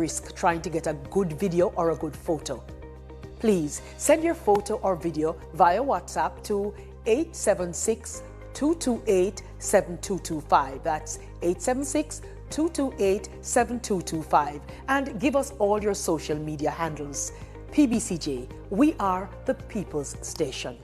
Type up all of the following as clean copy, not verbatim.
risk trying to get a good video or a good photo. Please send your photo or video via WhatsApp to 876-228-7225. That's 876-228-7225. And give us all your social media handles. PBCJ, we are the People's Station.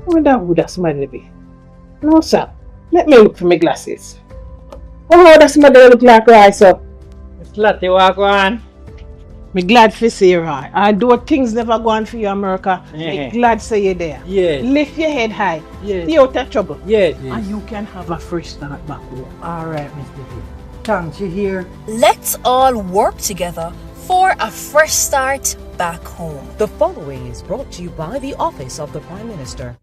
I wonder who that somebody be. No, sir. Let me look for my glasses. Oh, that somebody look like right, sir. It's Lottie, walk on. Me glad for see you, right. Although things never go on for you, America, me glad say you there. Yes. Lift your head high. Yes. Stay out of trouble. Yes. And you can have a fresh start back home. All right, Mr. G. Thanks, you hear? Let's all work together for a fresh start back home. The following is brought to you by the Office of the Prime Minister.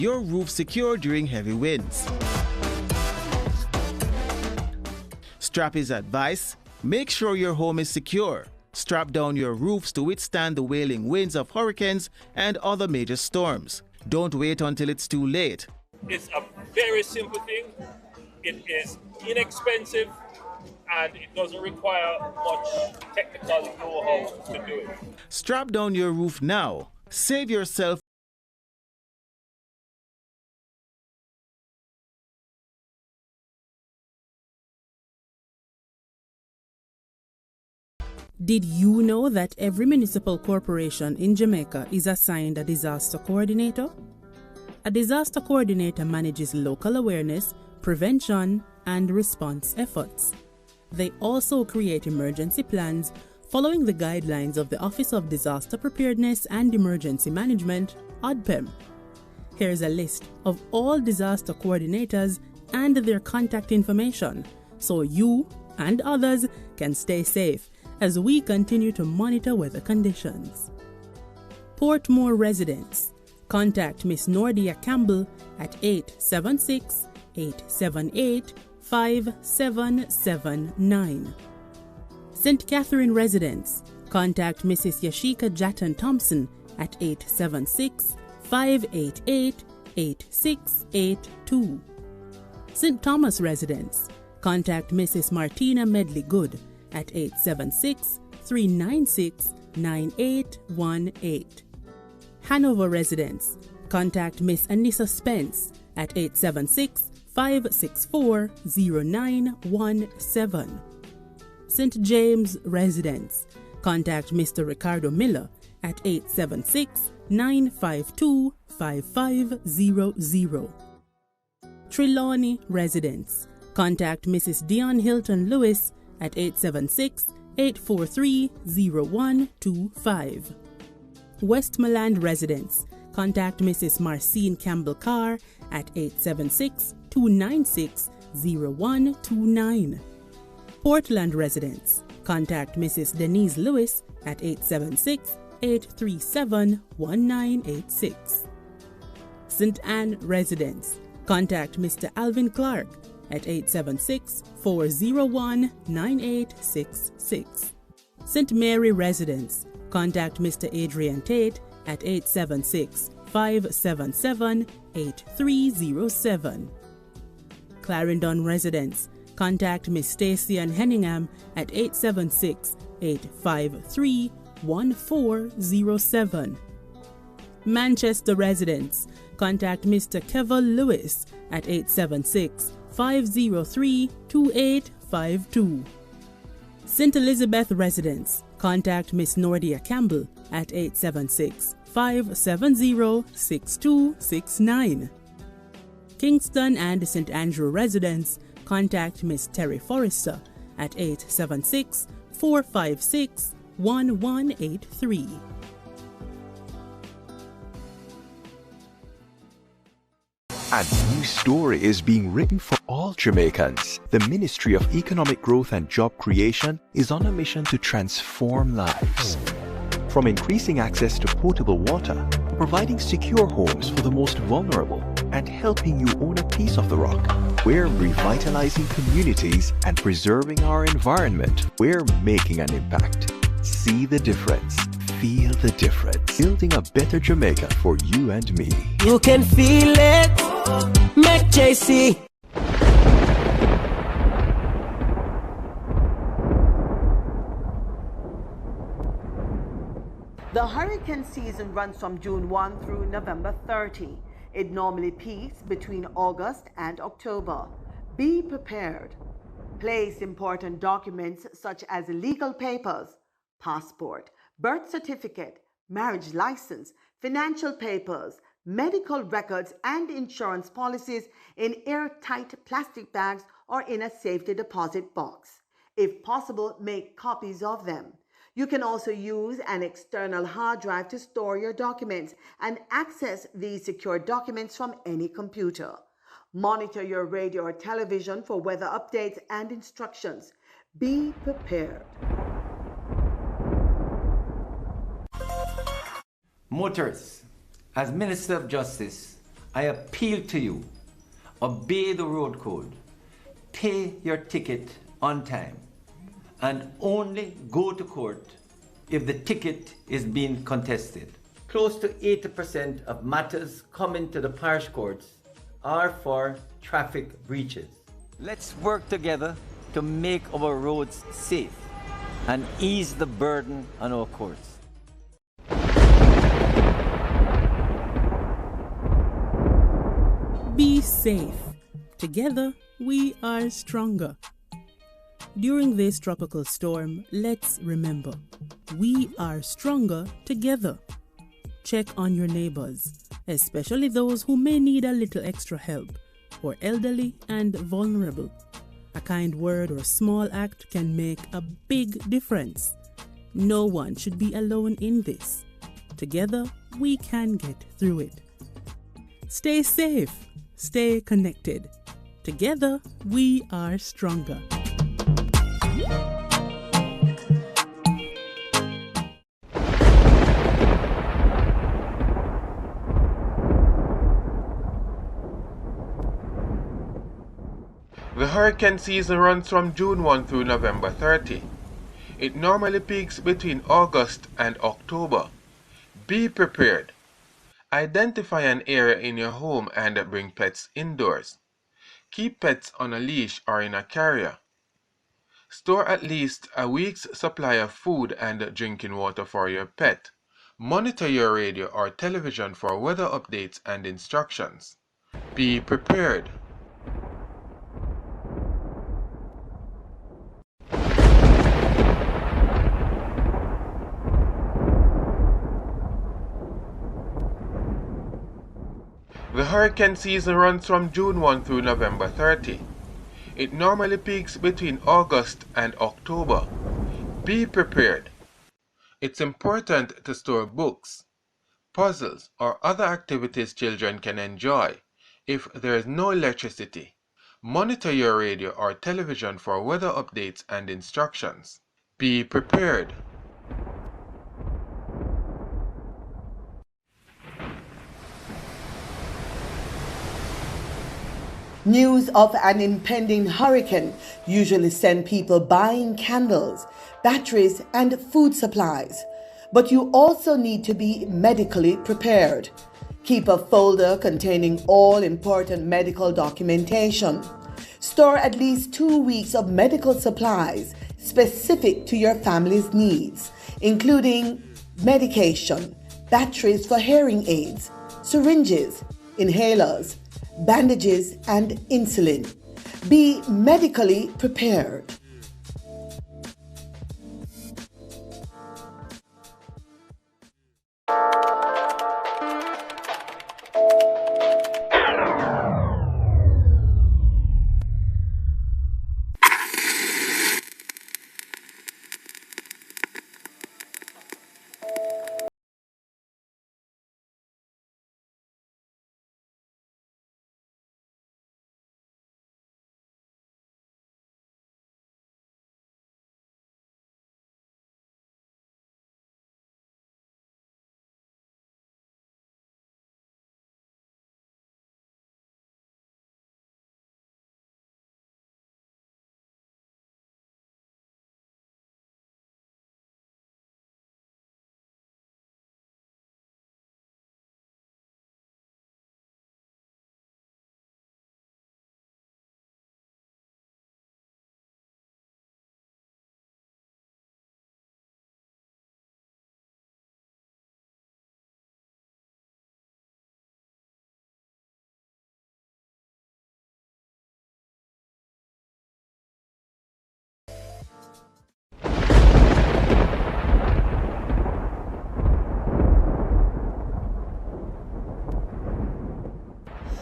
Your roof secure during heavy winds. Strap is advice. Make sure your home is secure. Strap down your roofs to withstand the wailing winds of hurricanes and other major storms. Don't wait until it's too late. It's a very simple thing. It is inexpensive and it doesn't require much technical know-how to do it. Strap down your roof now. Save yourself. Did you know that every municipal corporation in Jamaica is assigned a disaster coordinator? A disaster coordinator manages local awareness, prevention, and response efforts. They also create emergency plans following the guidelines of the Office of Disaster Preparedness and Emergency Management, ODPEM. Here's a list of all disaster coordinators and their contact information so you and others can stay safe as we continue to monitor weather conditions. Portmore residents, contact Miss Nordia Campbell at 876-878-5779. St. Catherine residents, contact Mrs. Yashika Jatton Thompson at 876-588-8682. St. Thomas residents, contact Mrs. Martina Medley Good at 876-396-9818. Hanover residents, contact Miss Anissa Spence at 876-564-0917. St. James residents, contact Mr. Ricardo Miller at 876-952-5500. Trelawney residents, contact Mrs. Dion Hilton Lewis at 876-843-0125. Westmoreland residents, contact Mrs. Marcine Campbell Carr at 876-296-0129. Portland residents, contact Mrs. Denise Lewis at 876-837-1986. St. Anne residents, contact Mr. Alvin Clark at 876-401-9866. St. Mary residents, contact Mr. Adrian Tate at 876-577-8307. Clarendon residents, contact Miss Stacy Ann Henningham at 876-853-1407. Manchester residents, contact Mr. Kevin Lewis at 876-503-2852. St. Elizabeth residents, contact Miss Nordia Campbell at 876-570-6269. Kingston and St. Andrew residents, contact Miss Terry Forrester at 876-456-1183. A new story is being written for all Jamaicans. The Ministry of Economic Growth and Job Creation is on a mission to transform lives. From increasing access to potable water, to providing secure homes for the most vulnerable, and helping you own a piece of the rock, we're revitalizing communities and preserving our environment. We're making an impact. See the difference. Feel the difference. Building a better Jamaica for you and me. You can feel it. Make JC. The hurricane season runs from June 1 through November 30. It normally peaks between August and October. Be prepared. Place important documents such as legal papers, passport, birth certificate, marriage license, financial papers, medical records, and insurance policies in airtight plastic bags or in a safety deposit box. If possible, make copies of them. You can also use an external hard drive to store your documents and access these secure documents from any computer. Monitor your radio or television for weather updates and instructions. Be prepared. Motorists, as Minister of Justice, I appeal to you, obey the road code, pay your ticket on time, and only go to court if the ticket is being contested. Close to 80% of matters coming to the parish courts are for traffic breaches. Let's work together to make our roads safe and ease the burden on our courts. Be safe. Together, we are stronger. During this tropical storm, let's remember, we are stronger together. Check on your neighbors, especially those who may need a little extra help, or elderly and vulnerable. A kind word or small act can make a big difference. No one should be alone in this. Together, we can get through it. Stay safe. Stay connected. Together, we are stronger. The hurricane season runs from June 1 through November 30. It normally peaks between August and October. Be prepared. Identify an area in your home and bring pets indoors. Keep pets on a leash or in a carrier. Store at least a week's supply of food and drinking water for your pet. Monitor your radio or television for weather updates and instructions. Be prepared. The hurricane season runs from June 1 through November 30. It normally peaks between August and October. Be prepared. It's important to store books, puzzles, or other activities children can enjoy if there is no electricity. Monitor your radio or television for weather updates and instructions. Be prepared. News of an impending hurricane usually send people buying candles, batteries, and food supplies. But you also need to be medically prepared. Keep a folder containing all important medical documentation. Store at least 2 weeks of medical supplies specific to your family's needs, including medication, batteries for hearing aids, syringes, inhalers, bandages, and insulin. Be medically prepared.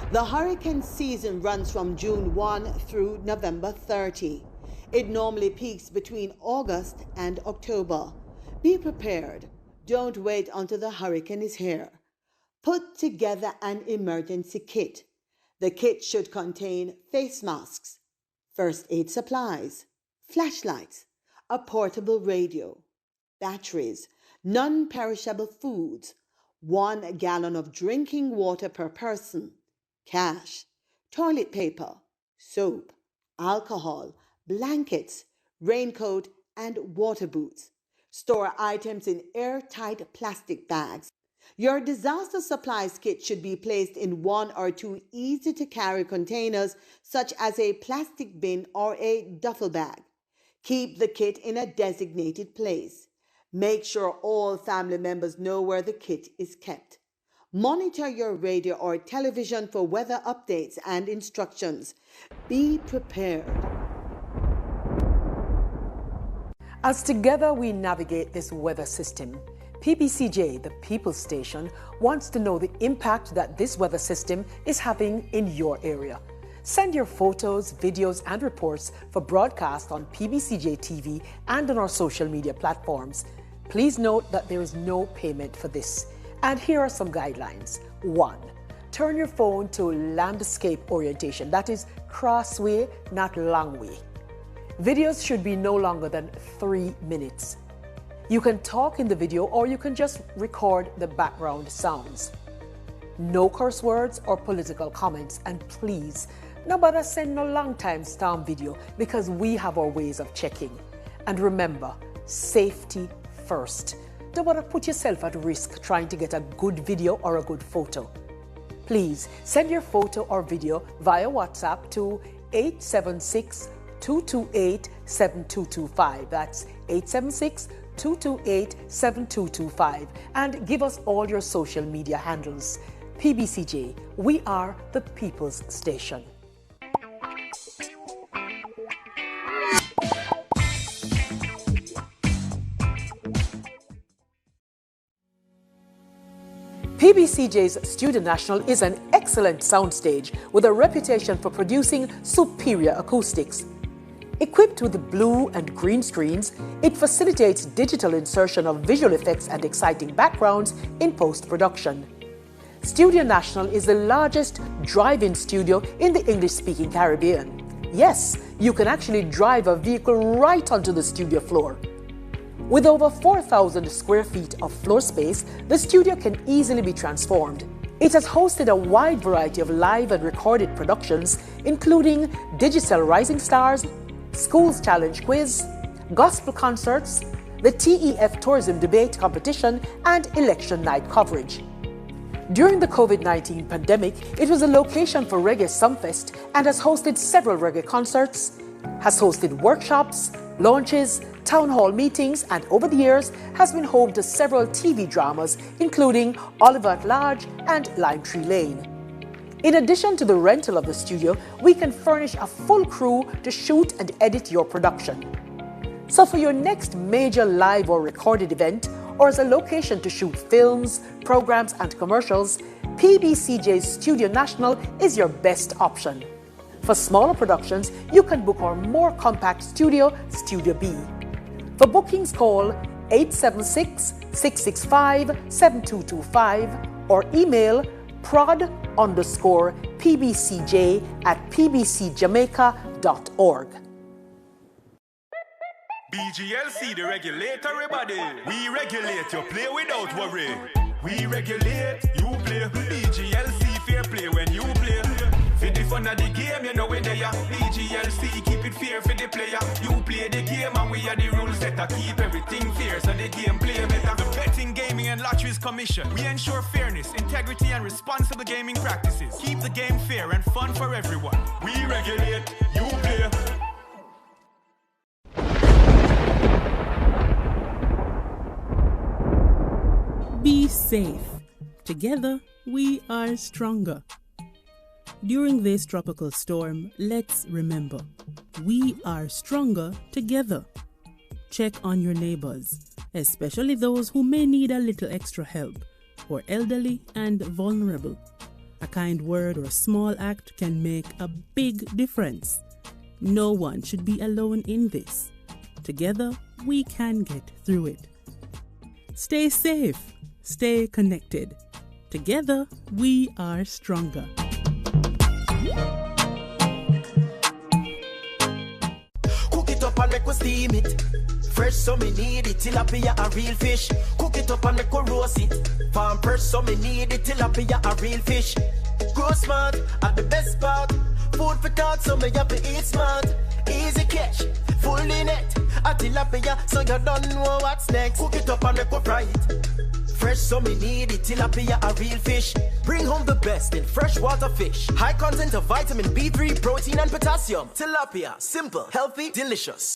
The hurricane season runs from June 1 through November 30. It normally peaks between August and October. Be prepared. Don't wait until the hurricane is here. Put together an emergency kit. The kit should contain face masks, first aid supplies, flashlights, a portable radio, batteries, non-perishable foods, 1 gallon of drinking water per person, cash, toilet paper, soap, alcohol, blankets, raincoat, and water boots. Store items in airtight plastic bags. Your disaster supplies kit should be placed in 1 or 2 easy-to-carry containers, such as a plastic bin or a duffel bag. Keep the kit in a designated place. Make sure all family members know where the kit is kept. Monitor your radio or television for weather updates and instructions. Be prepared. As together we navigate this weather system, PBCJ, the People's Station, wants to know the impact that this weather system is having in your area. Send your photos, videos, and reports for broadcast on PBCJ TV and on our social media platforms. Please note that there is no payment for this. And here are some guidelines. 1. Turn your phone to landscape orientation. That is crossway, not long way. Videos should be no longer than 3 minutes. You can talk in the video or you can just record the background sounds. No curse words or political comments, and please, nobody send no long time stamp video because we have our ways of checking. And remember, safety first. Don't want to put yourself at risk trying to get a good video or a good photo. Please send your photo or video via WhatsApp to 876-228-7225. That's 876-228-7225. And give us all your social media handles. PBCJ, we are the People's Station. PBCJ's Studio National is an excellent soundstage with a reputation for producing superior acoustics. Equipped with blue and green screens, it facilitates digital insertion of visual effects and exciting backgrounds in post-production. Studio National is the largest drive-in studio in the English-speaking Caribbean. Yes, you can actually drive a vehicle right onto the studio floor. With over 4,000 square feet of floor space, the studio can easily be transformed. It has hosted a wide variety of live and recorded productions, including Digital Rising Stars, Schools Challenge Quiz, gospel concerts, the TEF Tourism Debate Competition, and election night coverage. During the COVID-19 pandemic, it was a location for Reggae Sumfest and has hosted several reggae concerts, has hosted workshops, launches, town hall meetings, and over the years has been home to several TV dramas, including Oliver at Large and Lime Tree Lane. In addition to the rental of the studio, we can furnish a full crew to shoot and edit your production. So for your next major live or recorded event, or as a location to shoot films, programs, and commercials, PBCJ's Studio National is your best option. For smaller productions, you can book our more compact studio, Studio B. For bookings, call 876-665-7225 or email prod_pbcj@pbcjamaica.org. BGLC, the regulator body. We regulate, you play without worry. We regulate, you play. BGLC, fair play when you play. For the fun of the game, you know we're there. BGLC, keep it fair for the player. You play the game and we are the rules setter. Keep everything fair so the game play better. The Betting, Gaming and Lotteries Commission. We ensure fairness, integrity and responsible gaming practices. Keep the game fair and fun for everyone. We regulate, you play. Be safe. Together, we are stronger. During this tropical storm, let's remember, we are stronger together. Check on your neighbors, especially those who may need a little extra help, or elderly and vulnerable. A kind word or small act can make a big difference. No one should be alone in this. Together, we can get through it. Stay safe. Stay connected. Together, we are stronger. Cook it up and make we steam it. Fresh so me need it, tilapia a real fish. Cook it up and make we roast it. Farm fresh so me need it, tilapia a real fish. Grow smart at the best part. Food for thought so me have to eat smart. Easy catch, fully net. A tilapia so you don't know what's next. Cook it up and make we fry it. Fresh so me need it, tilapia a real fish. Bring home the best in freshwater fish. High content of vitamin B3, protein and potassium. Tilapia, simple, healthy, delicious.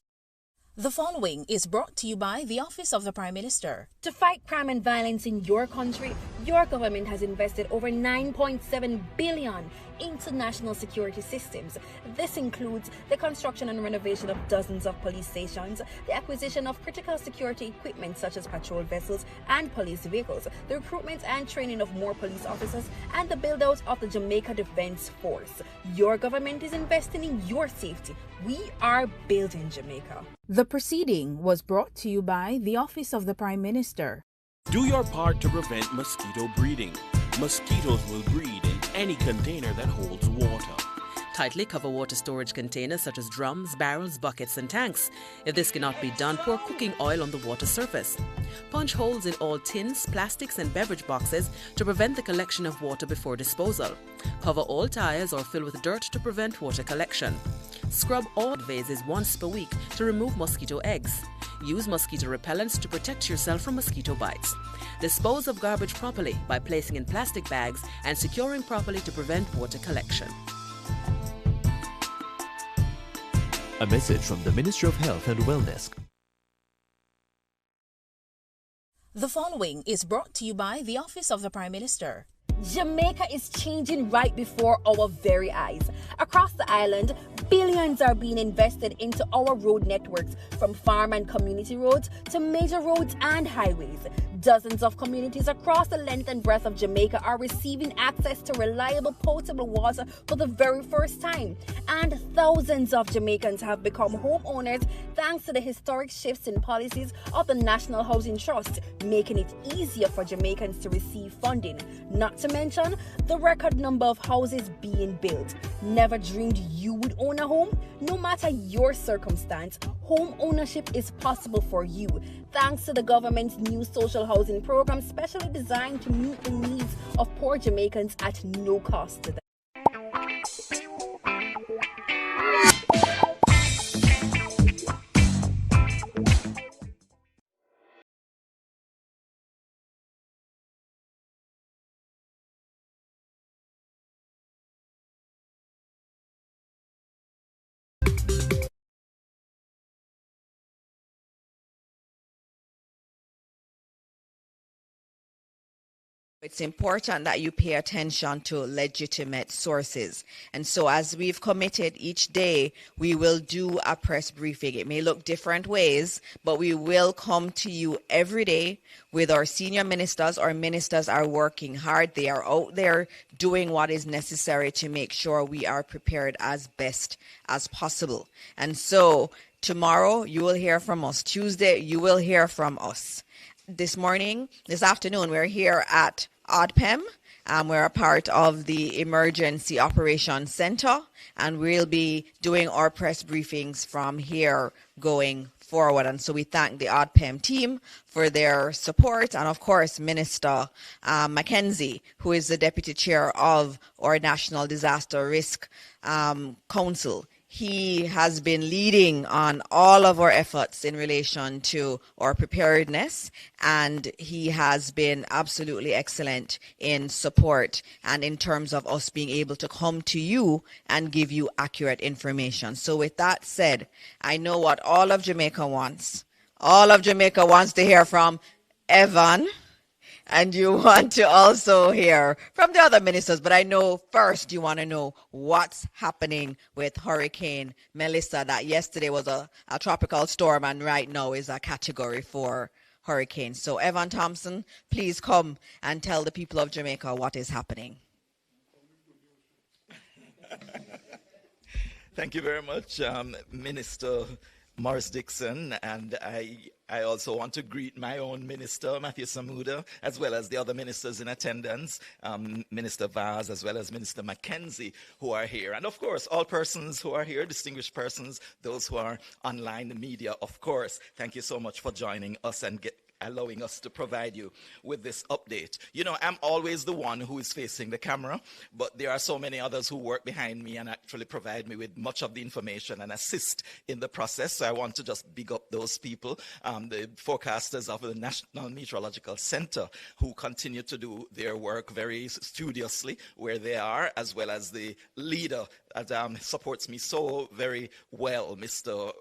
The following is brought to you by the Office of the Prime Minister. To fight crime and violence in your country, your government has invested over $9.7 billion into national security systems. This includes the construction and renovation of dozens of police stations, the acquisition of critical security equipment such as patrol vessels and police vehicles, the recruitment and training of more police officers, and the build-out of the Jamaica Defense Force. Your government is investing in your safety. We are building Jamaica. The proceeding was brought to you by the Office of the Prime Minister. Do your part to prevent mosquito breeding. Mosquitoes will breed in any container that holds water. Tightly cover water storage containers such as drums, barrels, buckets and tanks. If this cannot be done, pour cooking oil on the water surface. Punch holes in all tins, plastics and beverage boxes to prevent the collection of water before disposal. Cover all tires or fill with dirt to prevent water collection. Scrub all vases once per week to remove mosquito eggs. Use mosquito repellents to protect yourself from mosquito bites. Dispose of garbage properly by placing in plastic bags and securing properly to prevent water collection. A message from the Ministry of Health and Wellness. The following is brought to you by the Office of the Prime Minister. Jamaica is changing right before our very eyes. Across the island, Billions are being invested into our road networks, from farm and community roads to major roads and highways. Dozens of communities across the length and breadth of Jamaica are receiving access to reliable potable water for the very first time. And thousands of Jamaicans have become homeowners thanks to the historic shifts in policies of the National Housing Trust, making it easier for Jamaicans to receive funding. Not to mention the record number of houses being built. Never dreamed you would own a home? No matter your circumstance, home ownership is possible for you, thanks to the government's new social housing program, specially designed to meet the needs of poor Jamaicans at no cost to them. It's important that you pay attention to legitimate sources. And so as we've committed, each day we will do a press briefing. It may look different ways, but we will come to you every day with our senior ministers. Our ministers are working hard. They are out there doing what is necessary to make sure we are prepared as best as possible. And so tomorrow you will hear from us. Tuesday you will hear from us. This afternoon, we're here at ODPEM. We're a part of the Emergency Operations Center, and we'll be doing our press briefings from here going forward. And so we thank the ODPEM team for their support, and of course, Minister Mackenzie, who is the Deputy Chair of our National Disaster Risk Council. He has been leading on all of our efforts in relation to our preparedness, and he has been absolutely excellent in support and in terms of us being able to come to you and give you accurate information. So with that said, I know what all of Jamaica wants. All of Jamaica wants to hear from Evan, and you want to also hear from the other ministers, but I know first you want to know what's happening with Hurricane Melissa, that yesterday was a tropical storm and right now is a Category 4 hurricane. So Evan Thompson, please come and tell the people of Jamaica what is happening. Thank you very much, Minister Morris Dixon, and I also want to greet my own minister, Matthew Samuda, as well as the other ministers in attendance, Minister Vaz, as well as Minister Mackenzie, who are here. And of course, all persons who are here, distinguished persons, those who are online, the media, of course. Thank you so much for joining us and allowing us to provide you with this update. You know, I'm always the one who is facing the camera, but there are so many others who work behind me and actually provide me with much of the information and assist in the process. So I want to just big up those people, the forecasters of the National Meteorological Center, who continue to do their work very studiously where they are, as well as the leader that supports me so very well, Mr.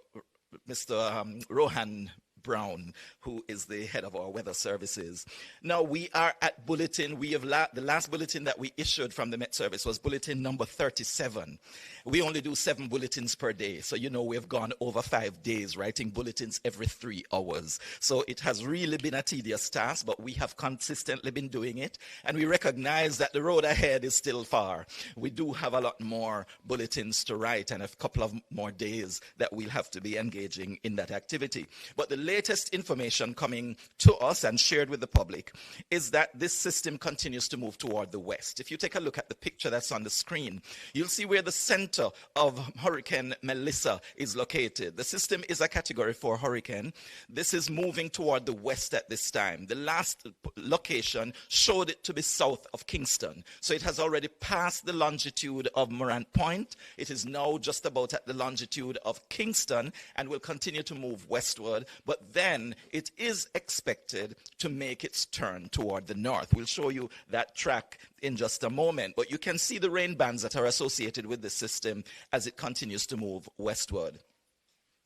Rohan Brown, who is the head of our weather services. Now we are at bulletin. We have the last bulletin that we issued from the Met Service was bulletin number 37. We only do 7 bulletins per day. So, you know, we have gone over 5 days writing bulletins every 3 hours. So it has really been a tedious task, but we have consistently been doing it. And we recognize that the road ahead is still far. We do have a lot more bulletins to write and a couple of more days that we'll have to be engaging in that activity. But the latest information coming to us and shared with the public is that this system continues to move toward the west. If you take a look at the picture that's on the screen, you'll see where the center of Hurricane Melissa is located. The system is a Category 4 hurricane. This is moving toward the west at this time. The last location showed it to be south of Kingston. So it has already passed the longitude of Morant Point. It is now just about at the longitude of Kingston and will continue to move westward. But then it is expected to make its turn toward the north. We'll show you that track in just a moment, but you can see the rain bands that are associated with the system as it continues to move westward.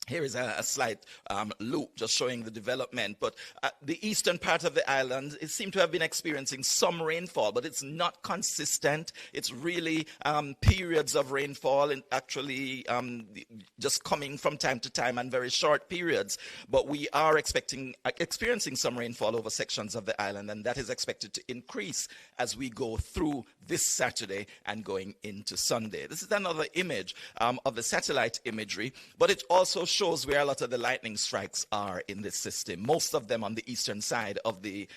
Here is a slight loop just showing the development. But the eastern part of the island, it seemed to have been experiencing some rainfall, but it's not consistent. It's really periods of rainfall and actually just coming from time to time and very short periods. But we are experiencing some rainfall over sections of the island, and that is expected to increase as we go through this Saturday and going into Sunday. This is another image of the satellite imagery, but it also shows where a lot of the lightning strikes are in this system. Most of them on the eastern side of the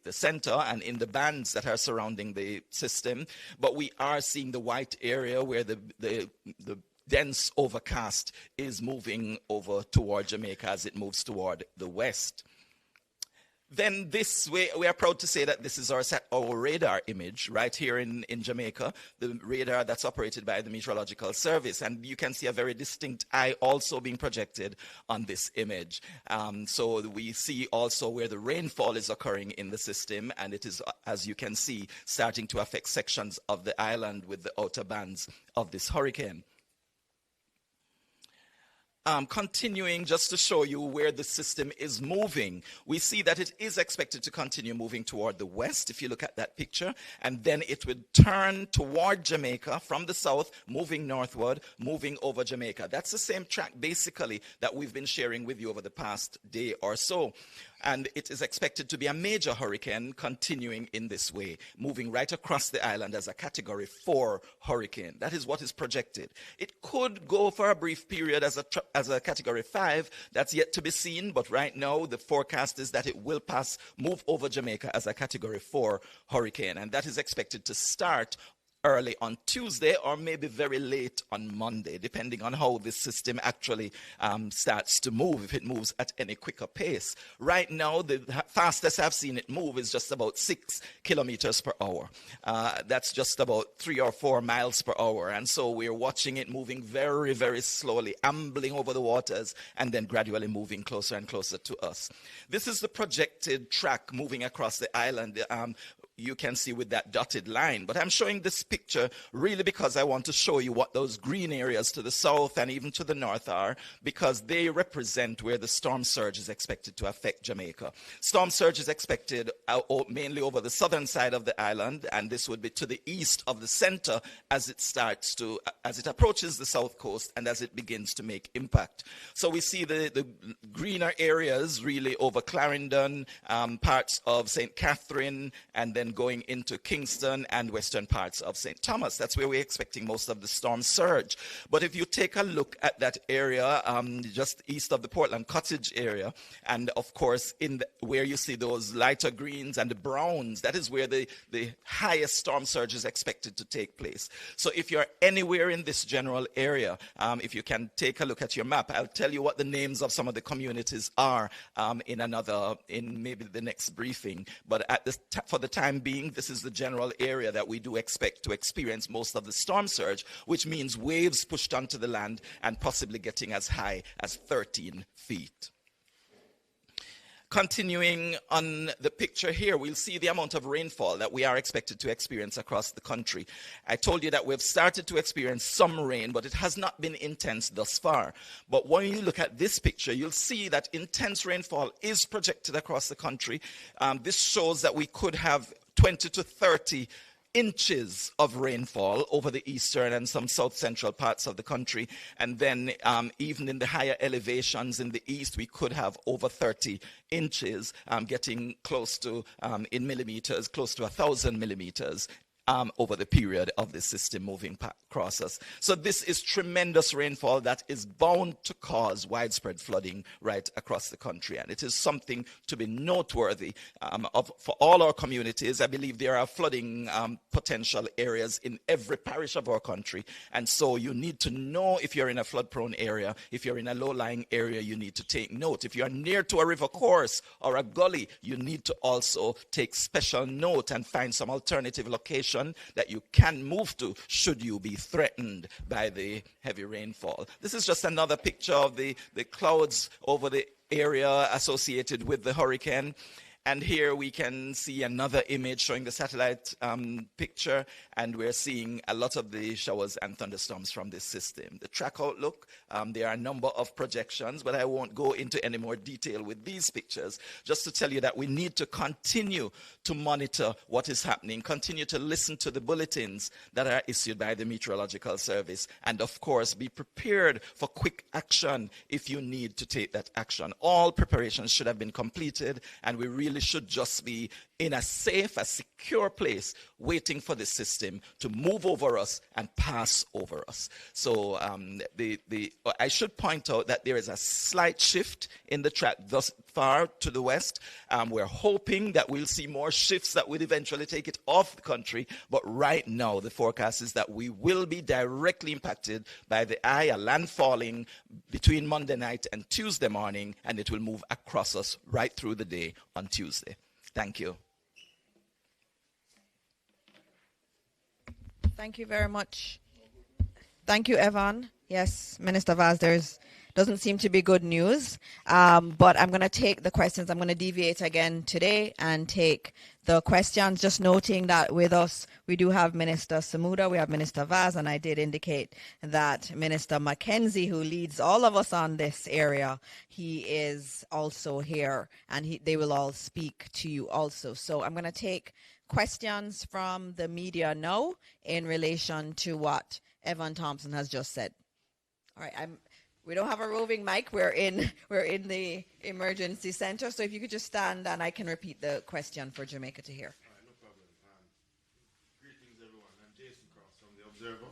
center and in the bands that are surrounding the system. But we are seeing the white area where the dense overcast is moving over toward Jamaica as it moves toward the west. Then this way, we are proud to say that this is our radar image right here in Jamaica, the radar that's operated by the Meteorological Service. And you can see a very distinct eye also being projected on this image. So we see also where the rainfall is occurring in the system, and it is, as you can see, starting to affect sections of the island with the outer bands of this hurricane. Continuing just to show you where the system is moving, we see that it is expected to continue moving toward the west, if you look at that picture, and then it would turn toward Jamaica from the south, moving northward, moving over Jamaica. That's the same track, basically, that we've been sharing with you over the past day or so. And it is expected to be a major hurricane continuing in this way, moving right across the island as a Category 4 hurricane. That is what is projected. It could go for a brief period as a Category 5. That's yet to be seen, but right now the forecast is that it will move over Jamaica as a Category 4 hurricane. And that is expected to start early on Tuesday or maybe very late on Monday, depending on how this system actually starts to move, if it moves at any quicker pace. Right now, the fastest I've seen it move is just about 6 kilometers per hour. That's just about 3 or 4 miles per hour. And so we're watching it moving very, very slowly, ambling over the waters, and then gradually moving closer and closer to us. This is the projected track moving across the island. You can see with that dotted line. But I'm showing this picture really because I want to show you what those green areas to the south and even to the north are, because they represent where the storm surge is expected to affect Jamaica. Storm surge is expected mainly over the southern side of the island, and this would be to the east of the center as it approaches the south coast and as it begins to make impact. So we see the greener areas really over Clarendon, parts of St. Catherine, and then going into Kingston and western parts of St. Thomas. That's where we're expecting most of the storm surge. But if you take a look at that area just east of the Portland Cottage area, and of course where you see those lighter greens and the browns, that is where the highest storm surge is expected to take place. So if you're anywhere in this general area, if you can take a look at your map, I'll tell you what the names of some of the communities are in maybe the next briefing. But for the time being, this is the general area that we do expect to experience most of the storm surge, which means waves pushed onto the land and possibly getting as high as 13 feet. Continuing on the picture here, we'll see the amount of rainfall that we are expected to experience across the country. I told you that we've started to experience some rain, but it has not been intense thus far. But when you look at this picture, you'll see that intense rainfall is projected across the country. This shows that we could have 20 to 30 inches of rainfall over the eastern and some south central parts of the country. And then even in the higher elevations in the east, we could have over 30 inches, getting close to, in millimeters, close to 1,000 millimeters. Over the period of the system moving across us. So this is tremendous rainfall that is bound to cause widespread flooding right across the country. And it is something to be noteworthy for all our communities. I believe there are flooding potential areas in every parish of our country. And so you need to know if you're in a flood-prone area, if you're in a low-lying area, you need to take note. If you're near to a river course or a gully, you need to also take special note and find some alternative location that you can move to should you be threatened by the heavy rainfall. This is just another picture of the clouds over the area associated with the hurricane. And here we can see another image showing the satellite picture, and we're seeing a lot of the showers and thunderstorms from this system. The track outlook, there are a number of projections, but I won't go into any more detail with these pictures, just to tell you that we need to continue to monitor what is happening, continue to listen to the bulletins that are issued by the Meteorological Service, and of course be prepared for quick action if you need to take that action. All preparations should have been completed, and we really should just be in a safe, a secure place, waiting for the system to move over us and pass over us. So I should point out that there is a slight shift in the track thus far to the west. We're hoping that we'll see more shifts that will eventually take it off the country, but right now the forecast is that we will be directly impacted by the eye, a landfalling between Monday night and Tuesday morning, and it will move across us right through the day on Tuesday. Thank you. Thank you very much. Thank you, Evan. Yes, Minister Vaz, there's doesn't seem to be good news, but I'm going to take the questions. I'm going to deviate again today and take the questions, just noting that with us, we do have Minister Samuda, we have Minister Vaz, and I did indicate that Minister Mackenzie, who leads all of us on this area, he is also here, and they will all speak to you also. So I'm going to take questions from the media now in relation to what Evan Thompson has just said. All right, we don't have a roving mic. We're in the emergency center. So if you could just stand and I can repeat the question for Jamaica to hear. All right, no problem. Greetings, everyone. I'm Jason Cross from The Observer.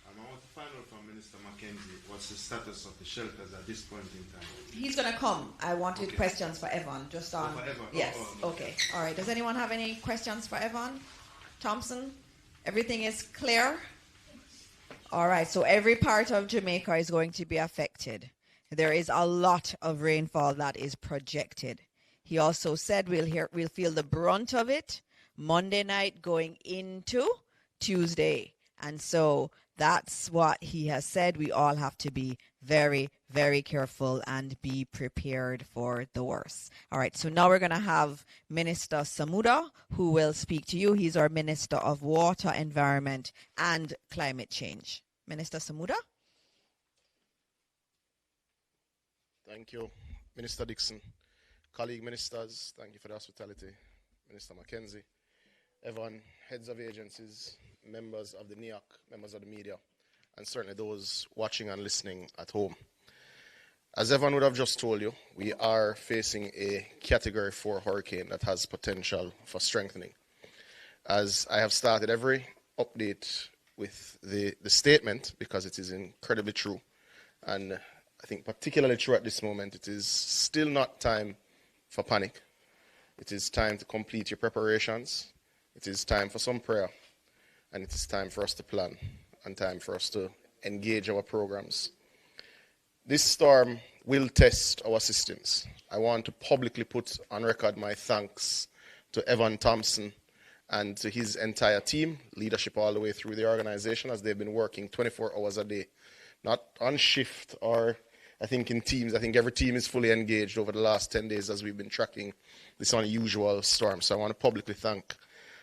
I want to find out from Minister Mackenzie what's the status of the shelters at this point in time. He's going to come. I wanted questions for Evan. Just on. For Evan. Yes. Okay. All right. Does anyone have any questions for Evan Thompson? Everything is clear? All right, so every part of Jamaica is going to be affected. There is a lot of rainfall that is projected. He also said we'll feel the brunt of it Monday night going into Tuesday. And so that's what he has said. We all have to be very, very careful and be prepared for the worst. All right, so now we're going to have Minister Samuda, who will speak to you. He's our Minister of Water, Environment, and Climate Change. Minister Samuda. Thank you, Minister Dixon. Colleague ministers, thank you for the hospitality. Minister Mackenzie, Evan, heads of agencies, members of the NEAC, members of the media, and certainly those watching and listening at home. As Evan would have just told you, we are facing a Category 4 hurricane that has potential for strengthening. As I have started every update with the statement, because it is incredibly true, and I think particularly true at this moment, it is still not time for panic. It is time to complete your preparations. It is time for some prayer, and it is time for us to plan and time for us to engage our programs. This storm will test our systems. I want to publicly put on record my thanks to Evan Thompson and to his entire team, leadership all the way through the organization, as they've been working 24 hours a day, not on shift or I think in teams. I think every team is fully engaged over the last 10 days as we've been tracking this unusual storm. So I want to publicly thank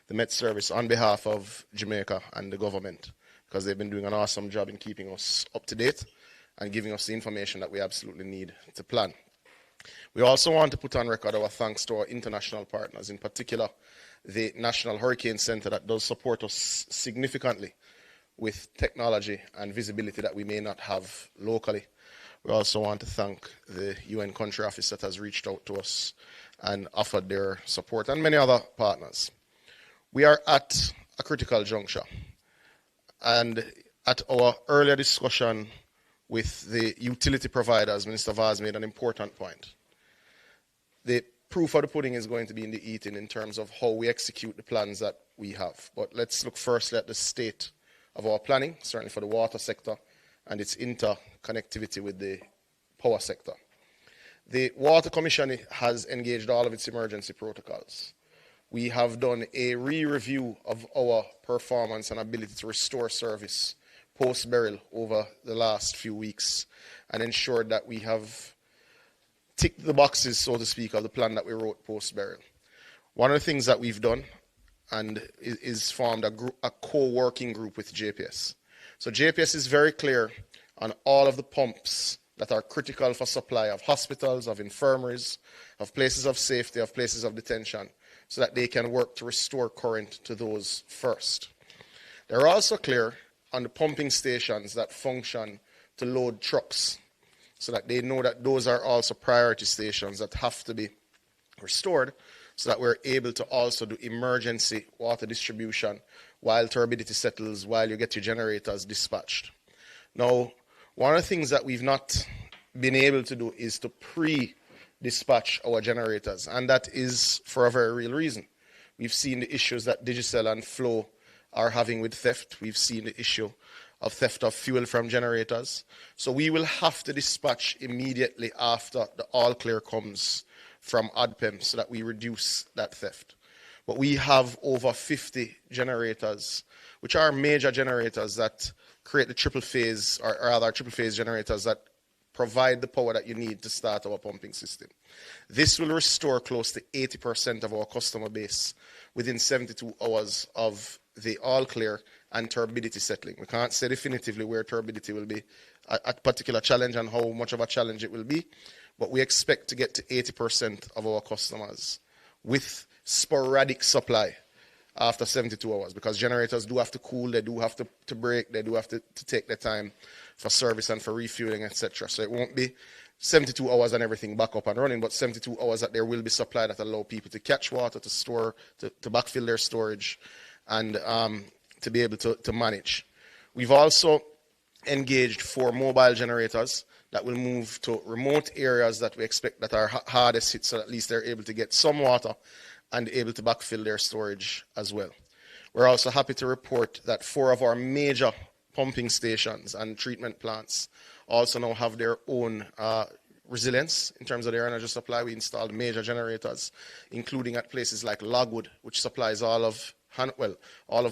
the Met Service on behalf of Jamaica and the government, because they've been doing an awesome job in keeping us up to date and giving us the information that we absolutely need to plan. We also want to put on record our thanks to our international partners, in particular the National Hurricane Center, that does support us significantly with technology and visibility that we may not have locally. We also want to thank the UN Country Office that has reached out to us and offered their support, and many other partners. We are at a critical juncture, and at our earlier discussion with the utility providers, Minister Vaz made an important point. The proof of the pudding is going to be in the eating in terms of how we execute the plans that we have. But let's look firstly at the state of our planning, certainly for the water sector and its interconnectivity with the power sector. The Water Commission has engaged all of its emergency protocols. We have done a re-review of our performance and ability to restore service post-burial over the last few weeks and ensured that we have ticked the boxes, so to speak, of the plan that we wrote post-burial. One of the things that we've done and is formed a co-working group with JPS. So JPS is very clear on all of the pumps that are critical for supply of hospitals, of infirmaries, of places of safety, of places of detention, so that they can work to restore current to those first. They're also clear on the pumping stations that function to load trucks, so that they know that those are also priority stations that have to be restored, so that we're able to also do emergency water distribution while turbidity settles, while you get your generators dispatched. Now, one of the things that we've not been able to do is to pre-dispatch our generators, and that is for a very real reason. We've seen the issues that Digicel and Flow are having with theft. We've seen the issue of theft of fuel from generators. So we will have to dispatch immediately after the all clear comes from ADPEM so that we reduce that theft. But we have over 50 generators, which are major generators that create the triple phase, or rather triple phase generators that provide the power that you need to start our pumping system. This will restore close to 80% of our customer base within 72 hours of the all clear and turbidity settling. We can't say definitively where turbidity will be a particular challenge and how much of a challenge it will be, but we expect to get to 80% of our customers with sporadic supply after 72 hours, because generators do have to cool, they do have to break, they do have to take their time for service and for refueling, etc. So it won't be 72 hours and everything back up and running, but 72 hours that there will be supply that allow people to catch water, to store, to backfill their storage, and to be able to manage. We've also engaged 4 mobile generators that will move to remote areas that we expect that are hardest hit, so at least they're able to get some water and able to backfill their storage as well. We're also happy to report that 4 of our major pumping stations and treatment plants also now have their own resilience in terms of their energy supply. We installed major generators, including at places like Logwood, which supplies all of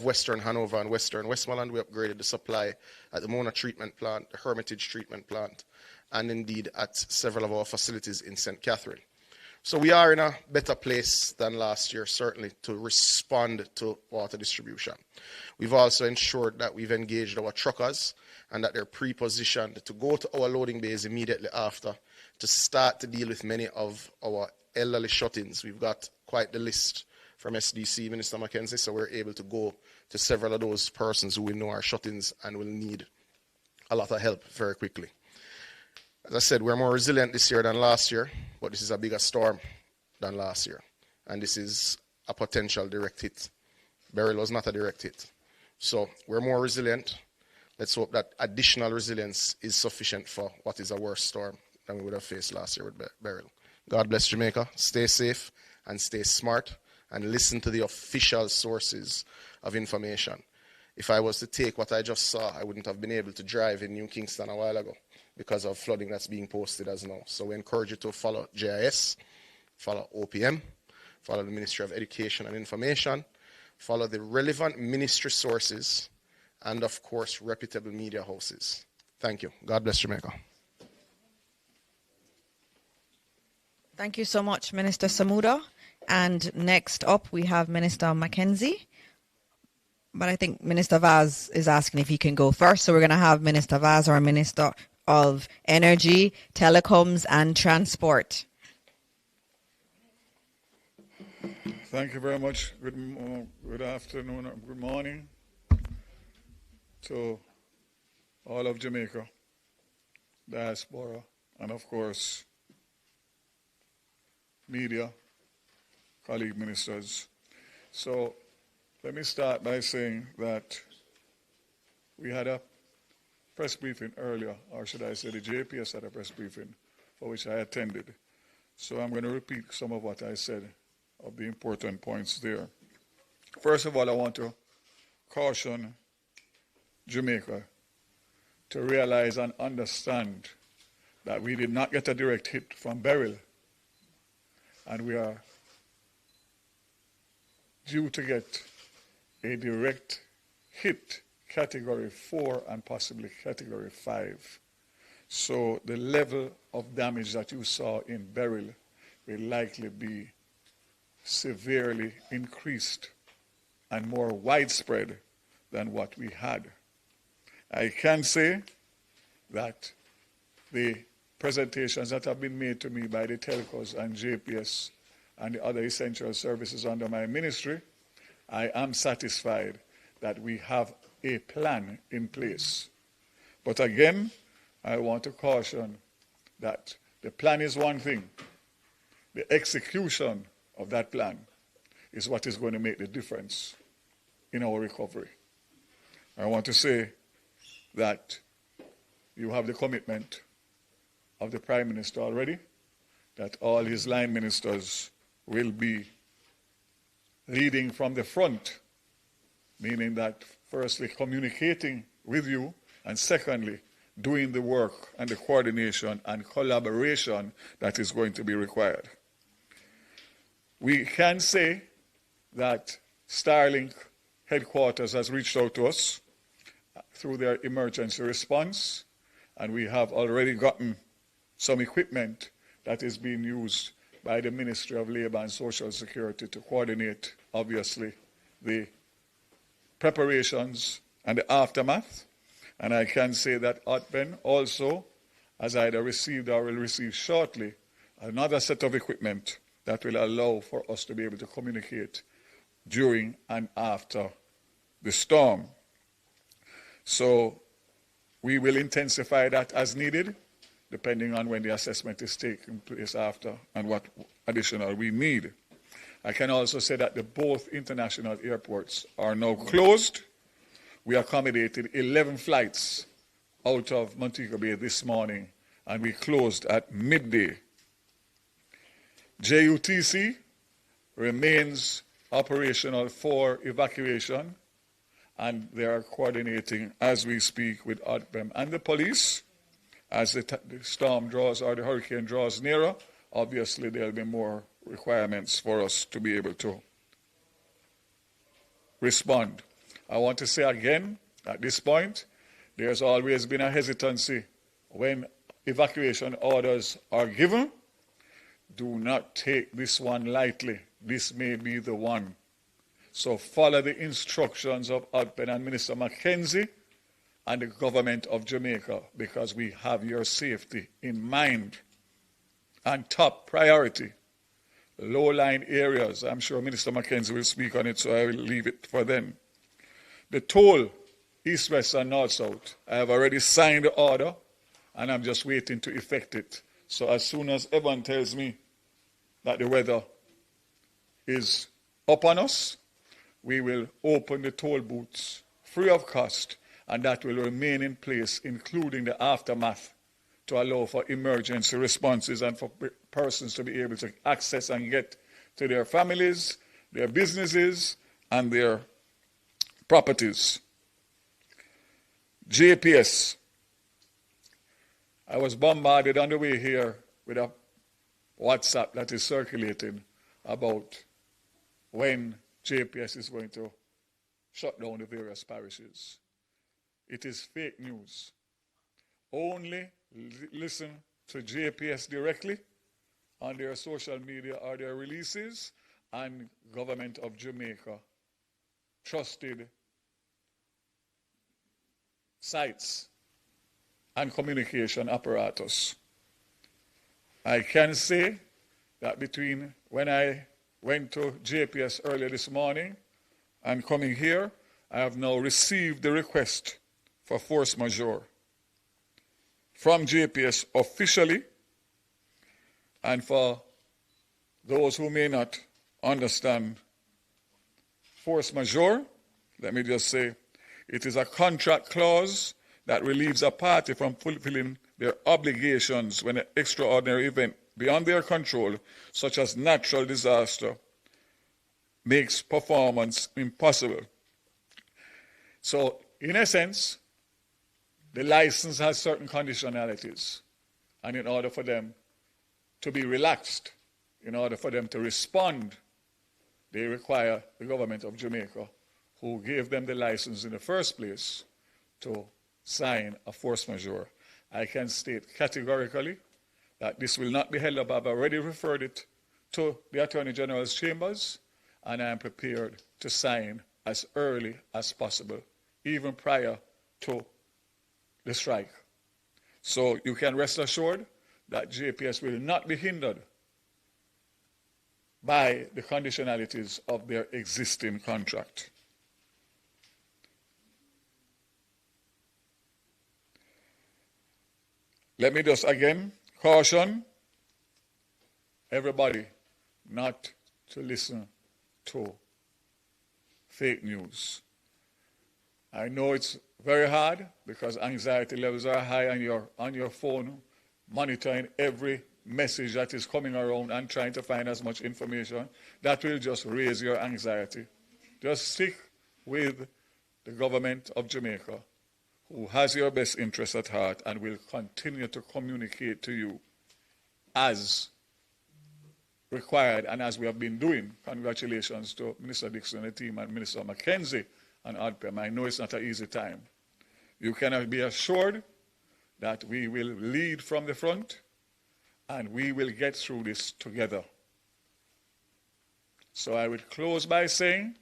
Western Hanover and Western Westmoreland. We upgraded the supply at the Mona treatment plant, the Hermitage treatment plant, and indeed at several of our facilities in St. Catherine. So we are in a better place than last year, certainly, to respond to water distribution. We've also ensured that we've engaged our truckers and that they're pre-positioned to go to our loading bays immediately after to start to deal with many of our elderly shut-ins. We've got quite the list from SDC, Minister Mackenzie, so we're able to go to several of those persons who we know are shut-ins and will need a lot of help very quickly. As I said, we're more resilient this year than last year, but this is a bigger storm than last year. And this is a potential direct hit. Beryl was not a direct hit. So we're more resilient. Let's hope that additional resilience is sufficient for what is a worse storm than we would have faced last year with Beryl. God bless Jamaica. Stay safe and stay smart and listen to the official sources of information. If I was to take what I just saw, I wouldn't have been able to drive in New Kingston a while ago because of flooding that's being posted as now. So we encourage you to follow JIS, follow OPM, follow the Ministry of Education and Information, follow the relevant ministry sources, and of course, reputable media houses. Thank you. God bless Jamaica. Thank you so much, Minister Samuda. And next up, we have Minister Mackenzie. But I think Minister Vaz is asking if he can go first. So we're going to have Minister Vaz, our Minister of Energy, Telecoms and Transport. Thank you very much. Good afternoon, good morning to all of Jamaica, diaspora, and of course, media, colleague ministers. So let me start by saying that we had a press briefing earlier, or should I say the JPS had a press briefing for which I attended. So I'm going to repeat some of what I said of the important points there. First of all, I want to caution Jamaica to realize and understand that we did not get a direct hit from Beryl, and we are due to get a direct hit, category 4 and possibly category 5. So the level of damage that you saw in Beryl will likely be severely increased and more widespread than what we had. I can say that the presentations that have been made to me by the telcos and JPS and the other essential services under my ministry, I am satisfied that we have a plan in place. But again, I want to caution that the plan is one thing. The execution of that plan is what is going to make the difference in our recovery. I want to say that you have the commitment of the Prime Minister already, that all his line ministers will be leading from the front, meaning that firstly communicating with you, and secondly doing the work and the coordination and collaboration that is going to be required. We can say that Starlink headquarters has reached out to us through their emergency response, and we have already gotten some equipment that is being used by the Ministry of Labour and Social Security to coordinate, obviously, the preparations and the aftermath. And I can say that Otben also has either received or will receive shortly another set of equipment that will allow for us to be able to communicate during and after the storm. So we will intensify that as needed, depending on when the assessment is taking place after and what additional we need. I can also say that both international airports are now closed. We accommodated 11 flights out of Montego Bay this morning, and we closed at midday. JUTC remains operational for evacuation, and they are coordinating as we speak with ODBEM and the police. As the storm draws or the hurricane draws nearer, obviously there will be more requirements for us to be able to respond. I want to say again, at this point, there's always been a hesitancy when evacuation orders are given. Do not take this one lightly. This may be the one. So follow the instructions of ODBEM and Minister Mackenzie and the government of Jamaica, because we have your safety in mind. And top priority, low-lying areas. I'm sure Minister Mackenzie will speak on it, so I will leave it for then. The toll, east, west, and north, south. I have already signed the order, and I'm just waiting to effect it. So as soon as everyone tells me that the weather is up on us, we will open the toll booths free of cost, and that will remain in place, including the aftermath, to allow for emergency responses and for persons to be able to access and get to their families, their businesses, and their properties. JPS. I was bombarded on the way here with a WhatsApp that is circulating about when JPS is going to shut down the various parishes. It is fake news. Only listen to JPS directly on their social media or their releases, and Government of Jamaica trusted sites and communication apparatus. I can say that between when I went to JPS earlier this morning and coming here, I have now received the request for force majeure from JPS officially. And for those who may not understand force majeure, let me just say, it is a contract clause that relieves a party from fulfilling their obligations when an extraordinary event beyond their control, such as natural disaster, makes performance impossible. So, in essence, the license has certain conditionalities, and in order for them to be relaxed, in order for them to respond, they require the government of Jamaica, who gave them the license in the first place, to sign a force majeure. I can state categorically that this will not be held up. I've already referred it to the Attorney General's chambers, and I am prepared to sign as early as possible, even prior to the strike. So you can rest assured that JPS will not be hindered by the conditionalities of their existing contract. Let me just again caution everybody not to listen to fake news. I know it's very hard because anxiety levels are high on your phone, monitoring every message that is coming around and trying to find as much information. That will just raise your anxiety. Just stick with the government of Jamaica, who has your best interest at heart and will continue to communicate to you as required and as we have been doing. Congratulations to Minister Dixon and the team and Minister Mackenzie and ADPEM. I know it's not an easy time. You can be assured that we will lead from the front and we will get through this together. So I would close by saying,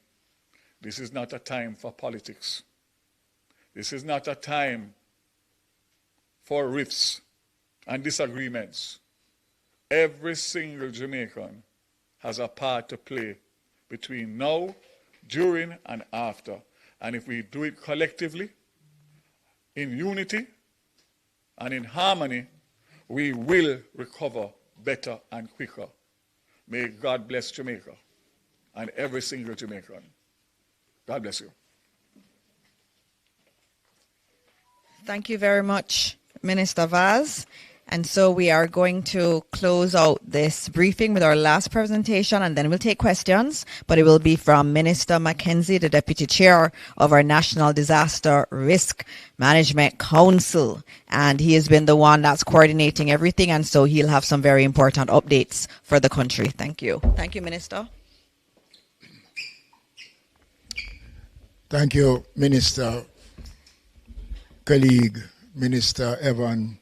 this is not a time for politics. This is not a time for rifts and disagreements. Every single Jamaican has a part to play between now, during, and after. And if we do it collectively, in unity, and in harmony, we will recover better and quicker. May God bless Jamaica and every single Jamaican. God bless you. Thank you very much, Minister Vaz. And so we are going to close out this briefing with our last presentation, and then we'll take questions. But it will be from Minister Mackenzie, the Deputy Chair of our National Disaster Risk Management Council. And he has been the one that's coordinating everything, and so he'll have some very important updates for the country. Thank you. Thank you, Minister. Thank you, Minister, colleague, Minister Evan,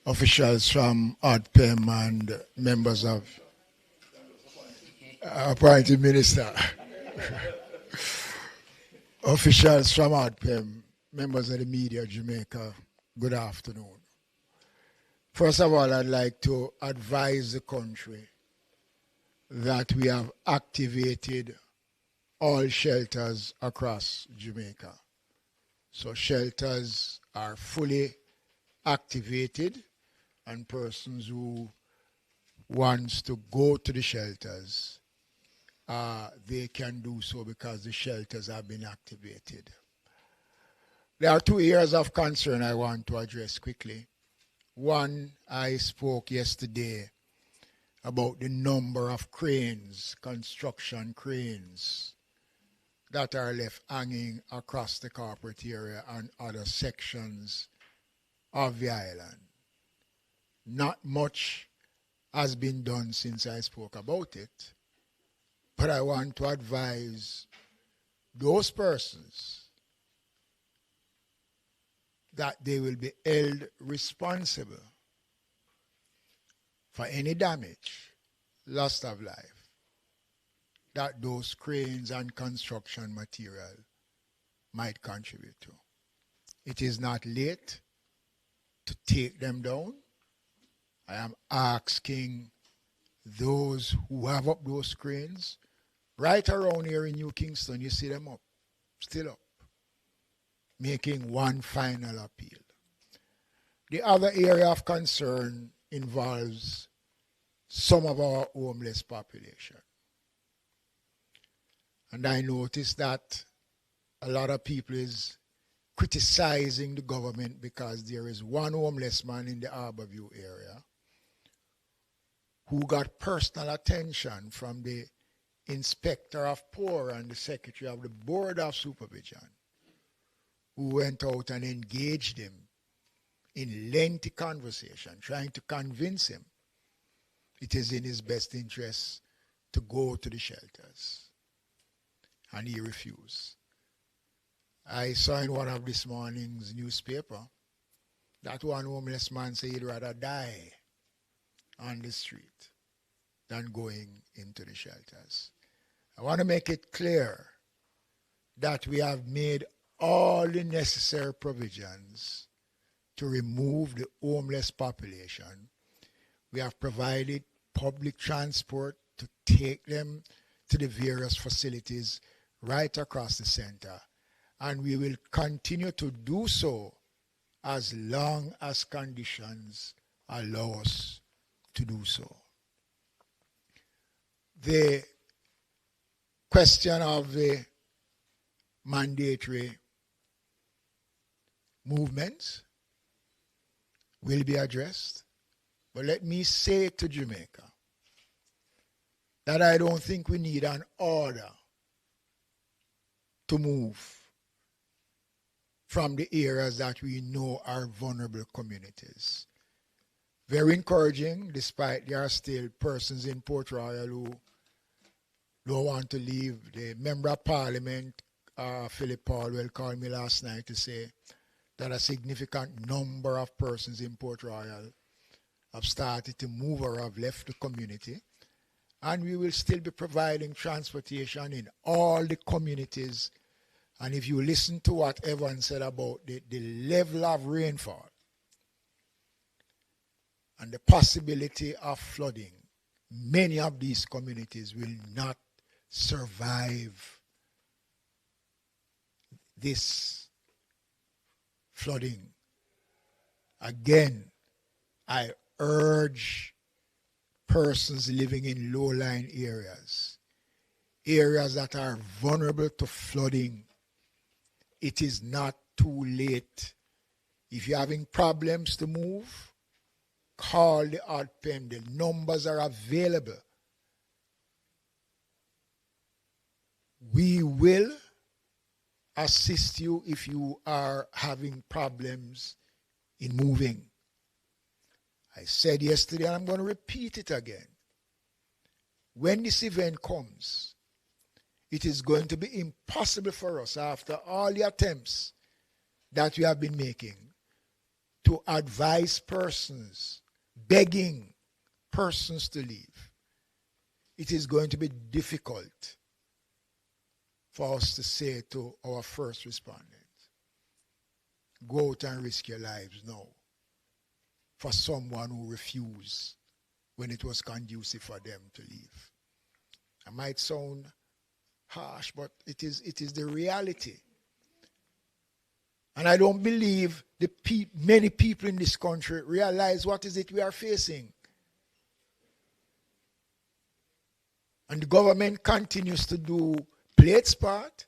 officials from ADPEM and members of appointed minister, officials from ADPEM, members of the media, Jamaica, good afternoon. First of all, I'd like to advise the country that we have activated all shelters across Jamaica. So shelters are fully activated, and persons who wants to go to the shelters, they can do so because the shelters have been activated. There are 2 areas of concern I want to address quickly. One, I spoke yesterday about the number of cranes, construction cranes, that are left hanging across the corporate area and other sections of the island. Not much has been done since I spoke about it, but I want to advise those persons that they will be held responsible for any damage, loss of life, that those cranes and construction material might contribute to. It is not late to take them down. I am asking those who have up those cranes, right around here in New Kingston, you see them up, still up, making one final appeal. The other area of concern involves some of our homeless population. And I noticed that a lot of people is criticizing the government because there is one homeless man in the Harborview area who got personal attention from the Inspector of Poor and the Secretary of the Board of Supervision, who went out and engaged him in lengthy conversation, trying to convince him it is in his best interest to go to the shelters. And he refused. I saw in one of this morning's newspaper that one homeless man said he'd rather die on the street than going into the shelters. I want to make it clear that we have made all the necessary provisions to remove the homeless population. We have provided public transport to take them to the various facilities right across the center. And we will continue to do so as long as conditions allow us to do so. The question of the mandatory movements will be addressed. But let me say to Jamaica that I don't think we need an order to move from the areas that we know are vulnerable communities. Very encouraging, despite there are still persons in Port Royal who don't want to leave. The Member of Parliament, Philip Paulwell, called me last night to say that a significant number of persons in Port Royal have started to move or have left the community. And we will still be providing transportation in all the communities. And if you listen to what Evan said about the level of rainfall and the possibility of flooding, many of these communities will not survive this flooding. Again, I urge persons living in low-lying areas, areas that are vulnerable to flooding. It is not too late. If you're having problems to move, call the ODPEM. The numbers are available. We will assist you if you are having problems in moving. I said yesterday, and I'm going to repeat it again. When this event comes, it is going to be impossible for us, after all the attempts that we have been making, to advise persons, begging persons to leave. It is going to be difficult for us to say to our first responders, go out and risk your lives now, for someone who refused when it was conducive for them to leave. I might sound harsh, but it is the reality. And I don't believe many people in this country realize what is it we are facing. And the government continues to play its part,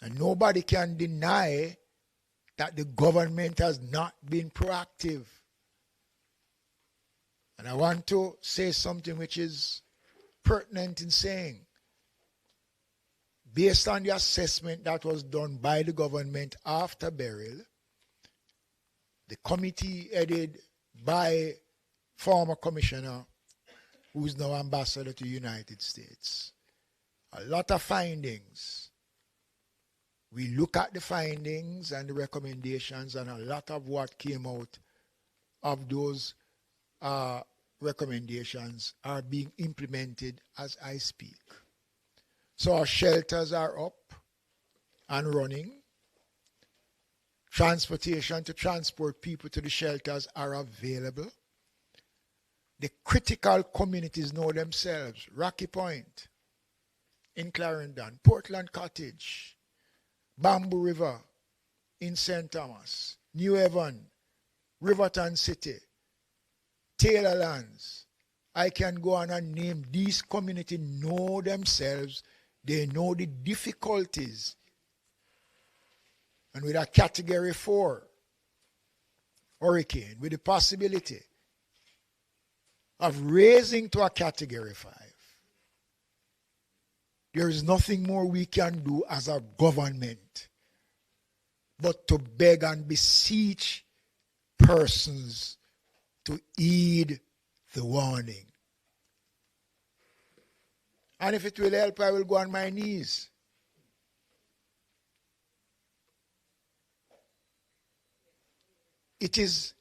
and nobody can deny that the government has not been proactive. And I want to say something which is pertinent in saying, based on the assessment that was done by the government after burial, the committee headed by former commissioner, who is now ambassador to the United States, a lot of findings. We look at the findings and the recommendations, and a lot of what came out of those recommendations are being implemented as I speak. So our shelters are up and running. Transportation to transport people to the shelters are available. The critical communities know themselves. Rocky Point in Clarendon, Portland Cottage, Bamboo River in St. Thomas, New Haven, Riverton City, Taylorlands. I can go on and name. These communities know themselves. They know the difficulties. And with a Category 4 hurricane, with the possibility of raising to a Category 5, there is nothing more we can do as a government but to beg and beseech persons to heed the warning. And if it will help, I will go on my knees. It is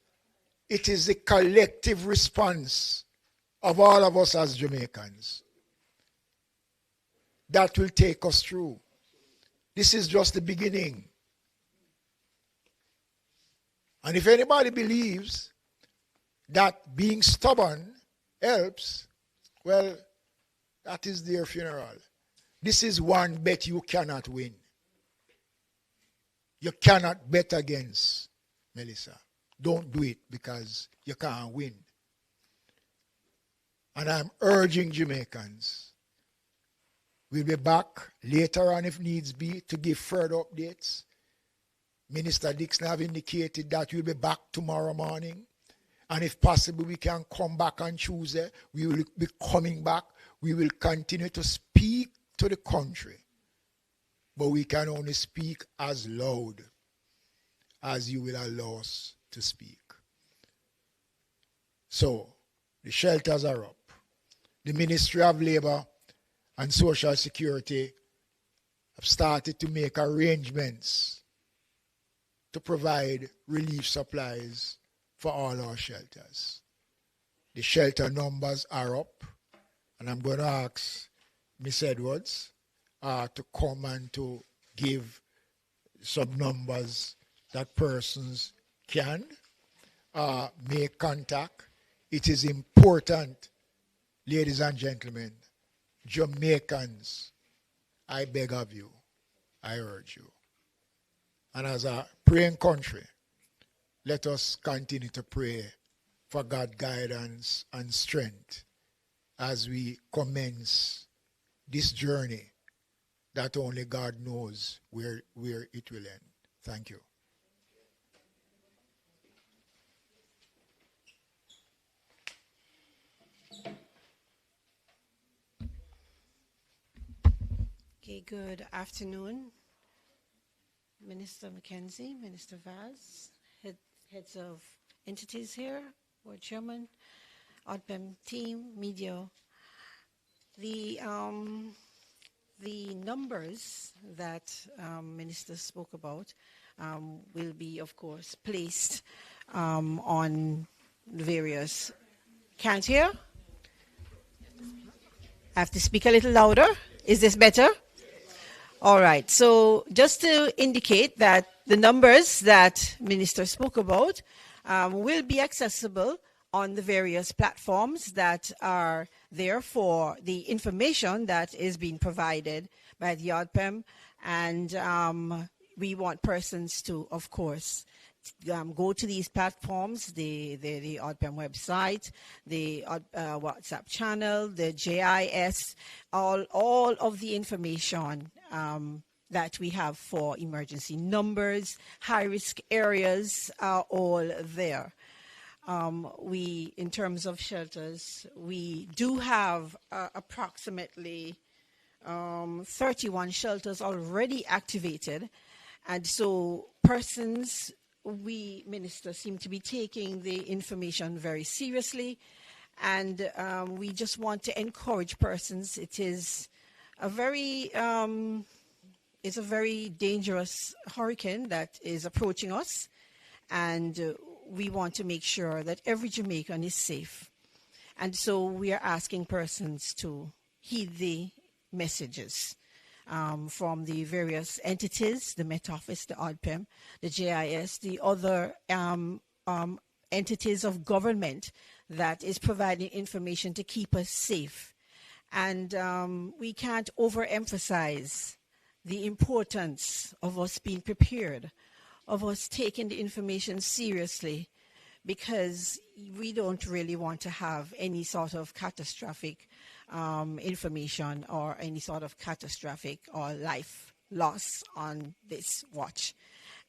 a collective response of all of us as Jamaicans that will take us through. This is just the beginning. And if anybody believes that being stubborn helps, well, that is their funeral. This is one bet you cannot win. You cannot bet against Melissa. Don't do it because you can't win. And I'm urging Jamaicans, we'll be back later on if needs be to give further updates. Minister Dixon have indicated that we'll be back tomorrow morning. And if possible, we can come back on Tuesday. We will be coming back. We will continue to speak to the country. But we can only speak as loud as you will allow us to speak. So, the shelters are up. The Ministry of Labour and Social Security have started to make arrangements to provide relief supplies for all our shelters. The shelter numbers are up, and I'm going to ask Ms. Edwards to come and to give some numbers that persons can make contact. It is important, ladies and gentlemen, Jamaicans, I beg of you, I urge you. And as a praying country, let us continue to pray for God's guidance and strength as we commence this journey that only God knows where it will end. Thank you. Okay, good afternoon, Minister Mackenzie, Minister Vaz, heads of entities here, Board Chairman, ODPEM team, media. The numbers that Minister spoke about will be, of course, placed on various. Can't hear? I have to speak a little louder. Is this better? All right. So just to indicate that the numbers that Minister spoke about will be accessible on the various platforms that are there for the information that is being provided by the ODPEM. And we want persons to, of course, go to these platforms, the ODPEM website, the WhatsApp channel, the JIS, all of the information that we have for emergency numbers, high-risk areas are all there. In terms of shelters, we do have approximately 31 shelters already activated. And so persons, we, Minister, seem to be taking the information very seriously. And we just want to encourage persons. It is a very dangerous hurricane that is approaching us. And we want to make sure that every Jamaican is safe. And so we are asking persons to heed the messages from the various entities, the Met Office, the ODPEM, the JIS, the other entities of government that is providing information to keep us safe. And we can't overemphasize the importance of us being prepared, of us taking the information seriously, because we don't really want to have any sort of catastrophic information or any sort of catastrophic or life loss on this watch.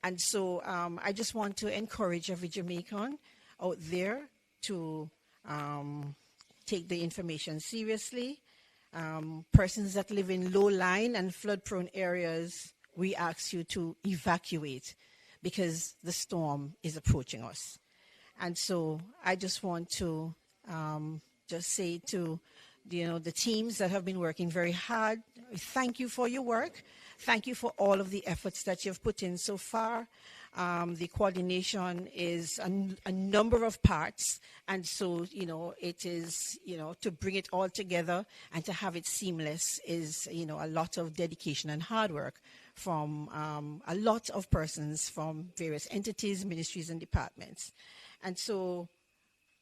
And so I just want to encourage every Jamaican out there to take the information seriously. Persons that live in low-lying and flood-prone areas, we ask you to evacuate because the storm is approaching us. And so I just want to just say to the teams that have been working very hard, thank you for your work. Thank you for all of the efforts that you've put in so far. The coordination is a number of parts, and so, it is, to bring it all together and to have it seamless is, a lot of dedication and hard work from a lot of persons from various entities, ministries, and departments. And so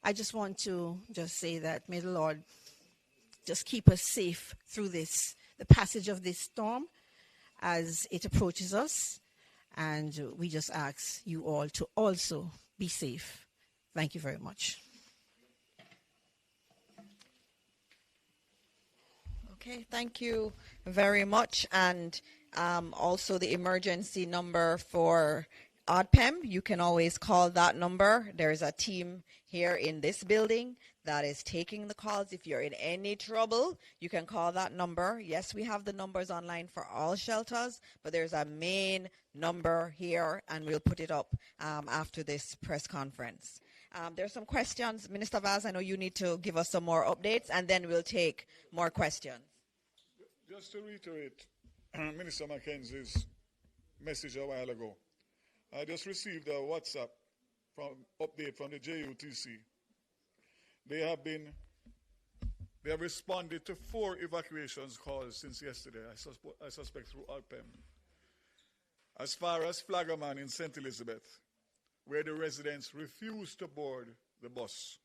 I just want to just say that may the Lord just keep us safe through the passage of this storm as it approaches us. And we just ask you all to also be safe. Thank you very much. Okay, thank you very much. And also the emergency number for ODPEM, you can always call that number. There's a team here in this building that is taking the calls. If you're in any trouble, you can call that number. Yes, we have the numbers online for all shelters, but there's a main number here, and we'll put it up after this press conference. There's some questions. Minister Vaz, I know you need to give us some more updates, and then we'll take more questions. Just to reiterate Minister Mackenzie's message a while ago, I just received a WhatsApp update from the JUTC. They have responded to 4 evacuations calls since yesterday, I suspect through ODPEM. As far as Flaggerman in St. Elizabeth, where the residents refused to board the bus.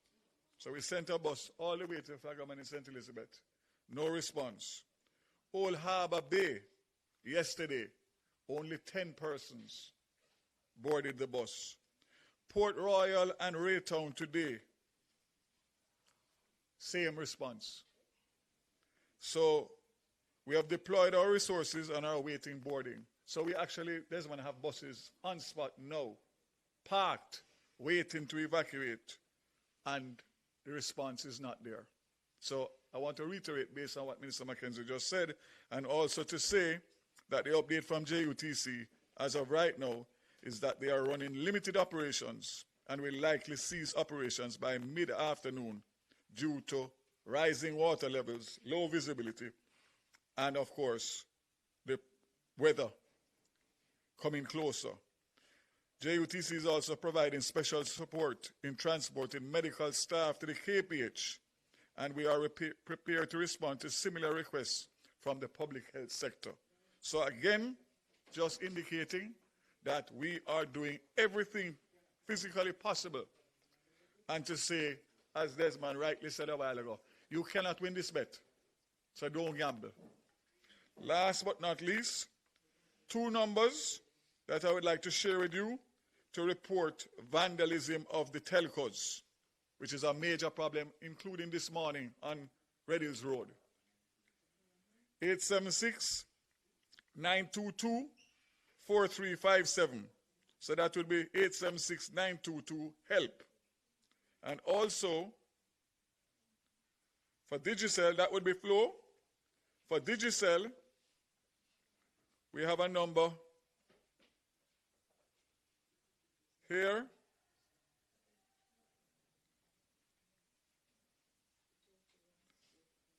So we sent a bus all the way to Flaggerman in St. Elizabeth. No response. Old Harbor Bay, yesterday, only 10 persons boarded the bus. Port Royal and Raytown today, same response. So we have deployed our resources and are awaiting boarding. So we actually, Desmond, have buses on spot now, parked, waiting to evacuate, and the response is not there. So I want to reiterate based on what Minister Mackenzie just said, and also to say that the update from JUTC as of right now is that they are running limited operations and will likely cease operations by mid-afternoon due to rising water levels, low visibility, and of course, the weather coming closer. JUTC is also providing special support in transporting medical staff to the KPH, and we are prepared to respond to similar requests from the public health sector. So again, just indicating that we are doing everything physically possible, and to say, as Desmond rightly said a while ago, you cannot win this bet, so don't gamble. Last but not least, 2 numbers that I would like to share with you to report vandalism of the telcos, which is a major problem, including this morning on Red Hills Road. 876-922-4357. So that would be 876-922-HELP. And also, for Digicel, that would be Flow. For Digicel, we have a number here.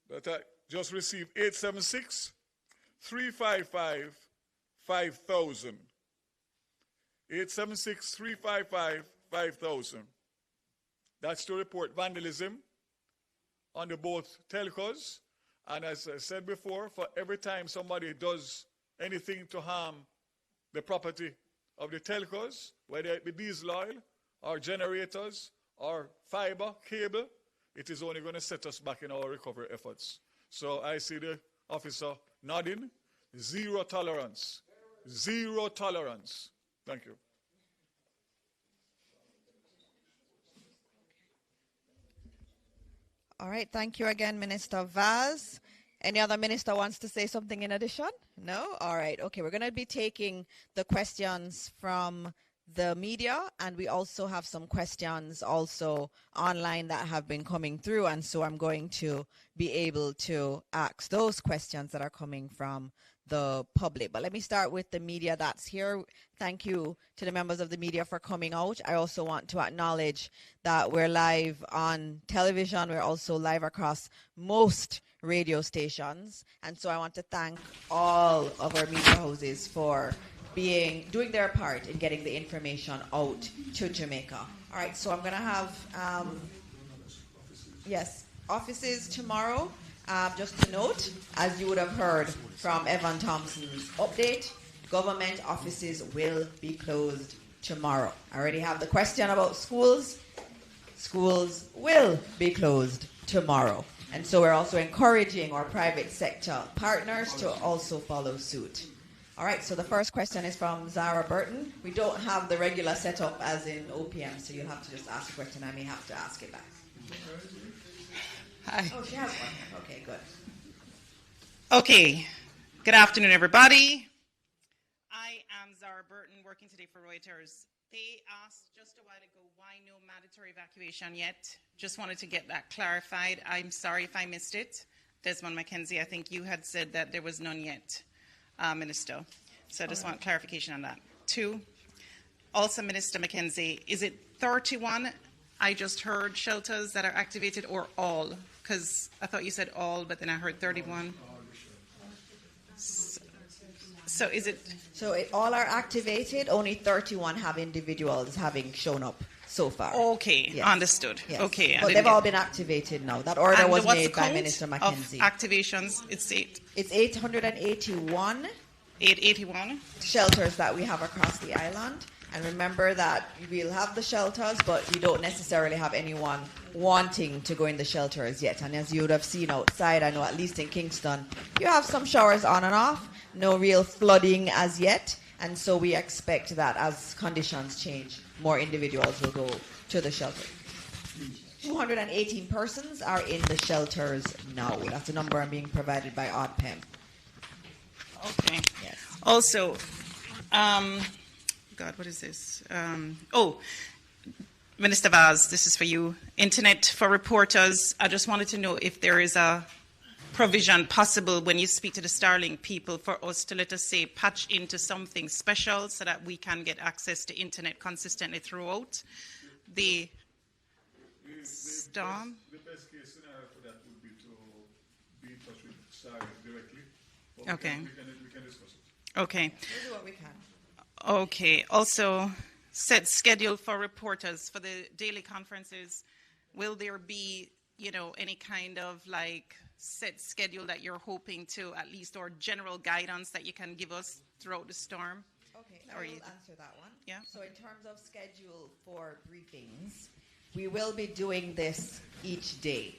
That I just received, 876-355-5000. 876-355-5000. That's to report vandalism on the both telcos. And as I said before, for every time somebody does anything to harm the property of the telcos, whether it be diesel oil or generators or fiber, cable, it is only going to set us back in our recovery efforts. So I see the officer nodding. Zero tolerance. Zero tolerance. Thank you. All right, thank you again, Minister Vaz. Any other minister wants to say something in addition? No? All right, okay, we're going to be taking the questions from the media, and we also have some questions also online that have been coming through, and so I'm going to be able to ask those questions that are coming from the public. But let me start with the media that's here. Thank you to the members of the media for coming out. I also want to acknowledge that we're live on television. We're also live across most radio stations. And so I want to thank all of our media houses for doing their part in getting the information out to Jamaica. All right, so I'm going to have, offices tomorrow. Just to note, as you would have heard from Evan Thompson's update, government offices will be closed tomorrow. I already have the question about schools. Schools will be closed tomorrow. And so we're also encouraging our private sector partners to also follow suit. All right, so the first question is from Zara Burton. We don't have the regular setup as in OPM, so you'll have to just ask a question. I may have to ask it back. Hi. Oh, she has one. Okay, good. Okay. Good afternoon, everybody. I am Zara Burton, working today for Reuters. They asked just a while ago why no mandatory evacuation yet. Just wanted to get that clarified. I'm sorry if I missed it. Desmond McKenzie, I think you had said that there was none yet, Minister. So I just want clarification on that. 2, also Minister McKenzie, is it 31 I just heard shelters that are activated or all? Because I thought you said all, but then I heard 31. So is it? So all are activated. Only 31 have individuals having shown up so far. Okay, yes. Understood. Yes. Okay, but they've all been activated now. That order was made by Minister McKenzie. Activations, it's 8. It's 881. 881 shelters that we have across the island. And remember that we'll have the shelters, but we don't necessarily have anyone wanting to go in the shelters yet. And as you would have seen outside, I know at least in Kingston, you have some showers on and off, no real flooding as yet. And so we expect that as conditions change, more individuals will go to the shelter. 218 persons are in the shelters now. That's the number I'm being provided by ODPEM. Okay. Yes. Also, God, what is this? Minister Vaz, this is for you. Internet for reporters. I just wanted to know if there is a provision possible when you speak to the Starlink people for us to, let us say, patch into something special so that we can get access to internet consistently throughout the storm. The best case scenario for that would be to be in touch with Starlink directly. Okay. We can discuss it. Okay. We'll do what we can. Okay. Also, set schedule for reporters for the daily conferences. Will there be, any kind of set schedule that you're hoping to at least, or general guidance that you can give us throughout the storm? Okay, I will answer that one. Yeah. So in terms of schedule for briefings, we will be doing this each day.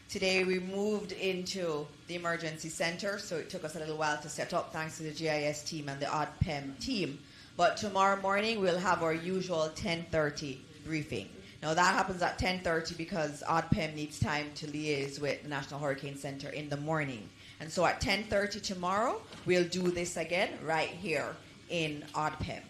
Today we moved into the emergency center, so it took us a little while to set up thanks to the GIS team and the ODPEM team. But tomorrow morning we'll have our usual 10:30 briefing. Now that happens at 10:30 because ODPEM needs time to liaise with the National Hurricane Center in the morning. And so at 10:30 tomorrow, we'll do this again right here in ODPEM.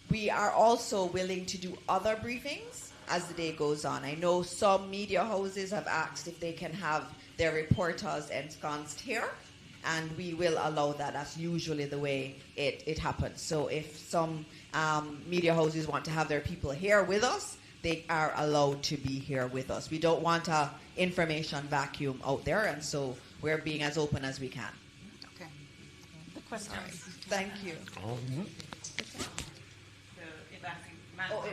We are also willing to do other briefings as the day goes on. I know some media houses have asked if they can have their reporters ensconced here, and we will allow that. That's usually the way it happens. So if some media houses want to have their people here with us, they are allowed to be here with us. We don't want an information vacuum out there, and so we're being as open as we can. Okay. The question. Right. Thank you.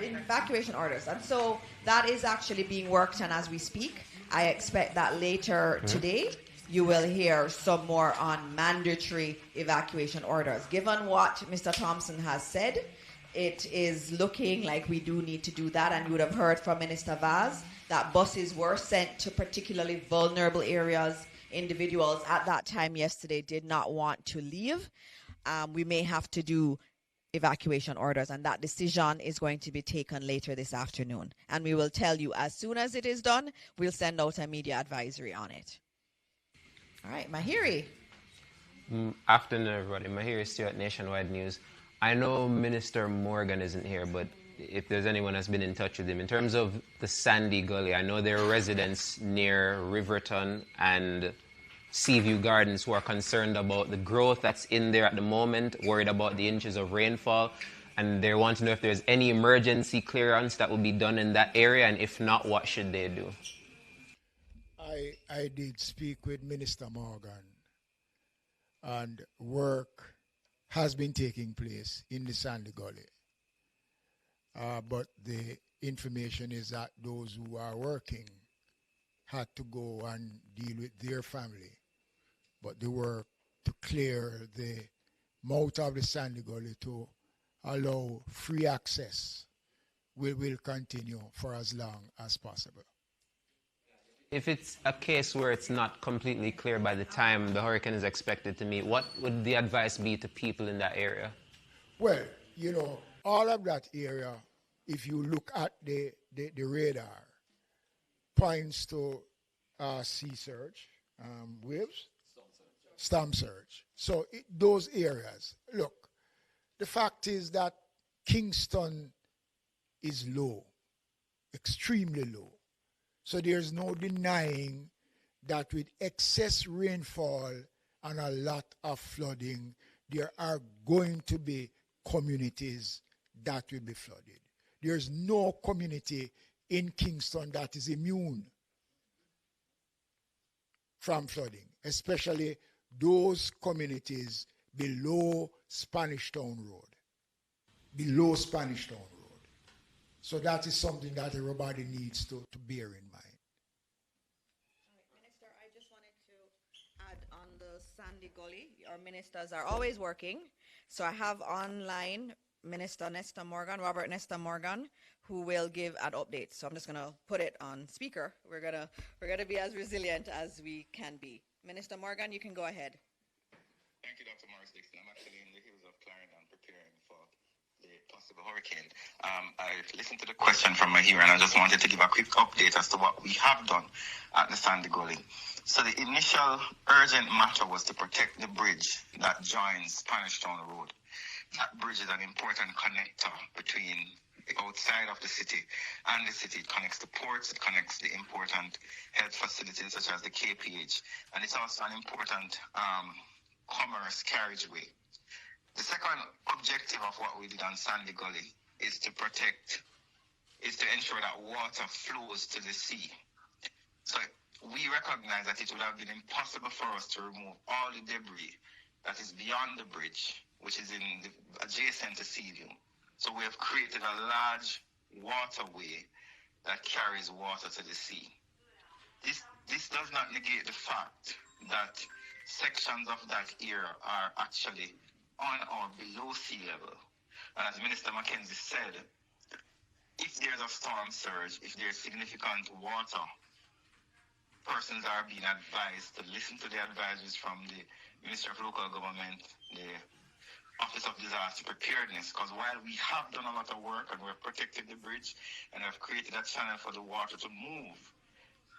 Evacuation orders. And so that is actually being worked on as we speak. I expect that later today you will hear some more on mandatory evacuation orders. Given what Mr. Thompson has said, it is looking like we do need to do that, and you would have heard from Minister Vaz that buses were sent to particularly vulnerable areas. Individuals at that time yesterday did not want to leave. We may have to do evacuation orders, and that decision is going to be taken later this afternoon. And we will tell you as soon as it is done. We'll send out a media advisory on it. All right, Mahiri. Afternoon, everybody. Mahiri Stewart, Nationwide News. I know Minister Morgan isn't here, but if there's anyone that's been in touch with him, in terms of the Sandy Gully, I know there are residents near Riverton and Seaview Gardens who are concerned about the growth that's in there at the moment, worried about the inches of rainfall, and they want to know if there's any emergency clearance that will be done in that area, and if not, what should they do? I did speak with Minister Morgan, and work has been taking place in the Sandy Gully. But the information is that those who are working had to go and deal with their family. But the work to clear the mouth of the Sandy Gully to allow free access will continue for as long as possible. If it's a case where it's not completely clear by the time the hurricane is expected to meet, what would the advice be to people in that area? Well, you know, all of that area, if you look at the radar, points to sea surge, waves, storm surge. So those areas, look, the fact is that Kingston is low, extremely low. So there's no denying that with excess rainfall and a lot of flooding, there are going to be communities that will be flooded. There's no community in Kingston that is immune from flooding, especially those communities below Spanish Town Road. Below Spanish Town Road. So that is something that everybody needs to bear in mind. Minister, I just wanted to add on the Sandy Gully. Our ministers are always working. So I have online Minister Nesta Morgan, Robert Nesta Morgan, who will give an update. So I'm just going to put it on speaker. We're gonna be as resilient as we can be. Minister Morgan, you can go ahead. Thank you, Dr. Morris Dixon. I'm actually in the hills of Clarendon preparing for the possible hurricane. I listened to the question from Mahira, and I just wanted to give a quick update as to what we have done at the Sandy Gully. So the initial urgent matter was to protect the bridge that joins Spanish Town Road. That bridge is an important connector between the outside of the city and the city. It connects the ports, it connects the important health facilities such as the KPH, and it's also an important commerce carriageway. The second objective of what we did on Sandy Gully is to ensure that water flows to the sea. So we recognize that it would have been impossible for us to remove all the debris that is beyond the bridge, which is adjacent to Seaview. So we have created a large waterway that carries water to the sea. This does not negate the fact that sections of that area are actually on or below sea level. And as Minister Mackenzie said, if there's a storm surge, if there's significant water, persons are being advised to listen to the advisories from the Ministry of Local Government, the Office of Disaster Preparedness, because while we have done a lot of work and we've protected the bridge and have created a channel for the water to move,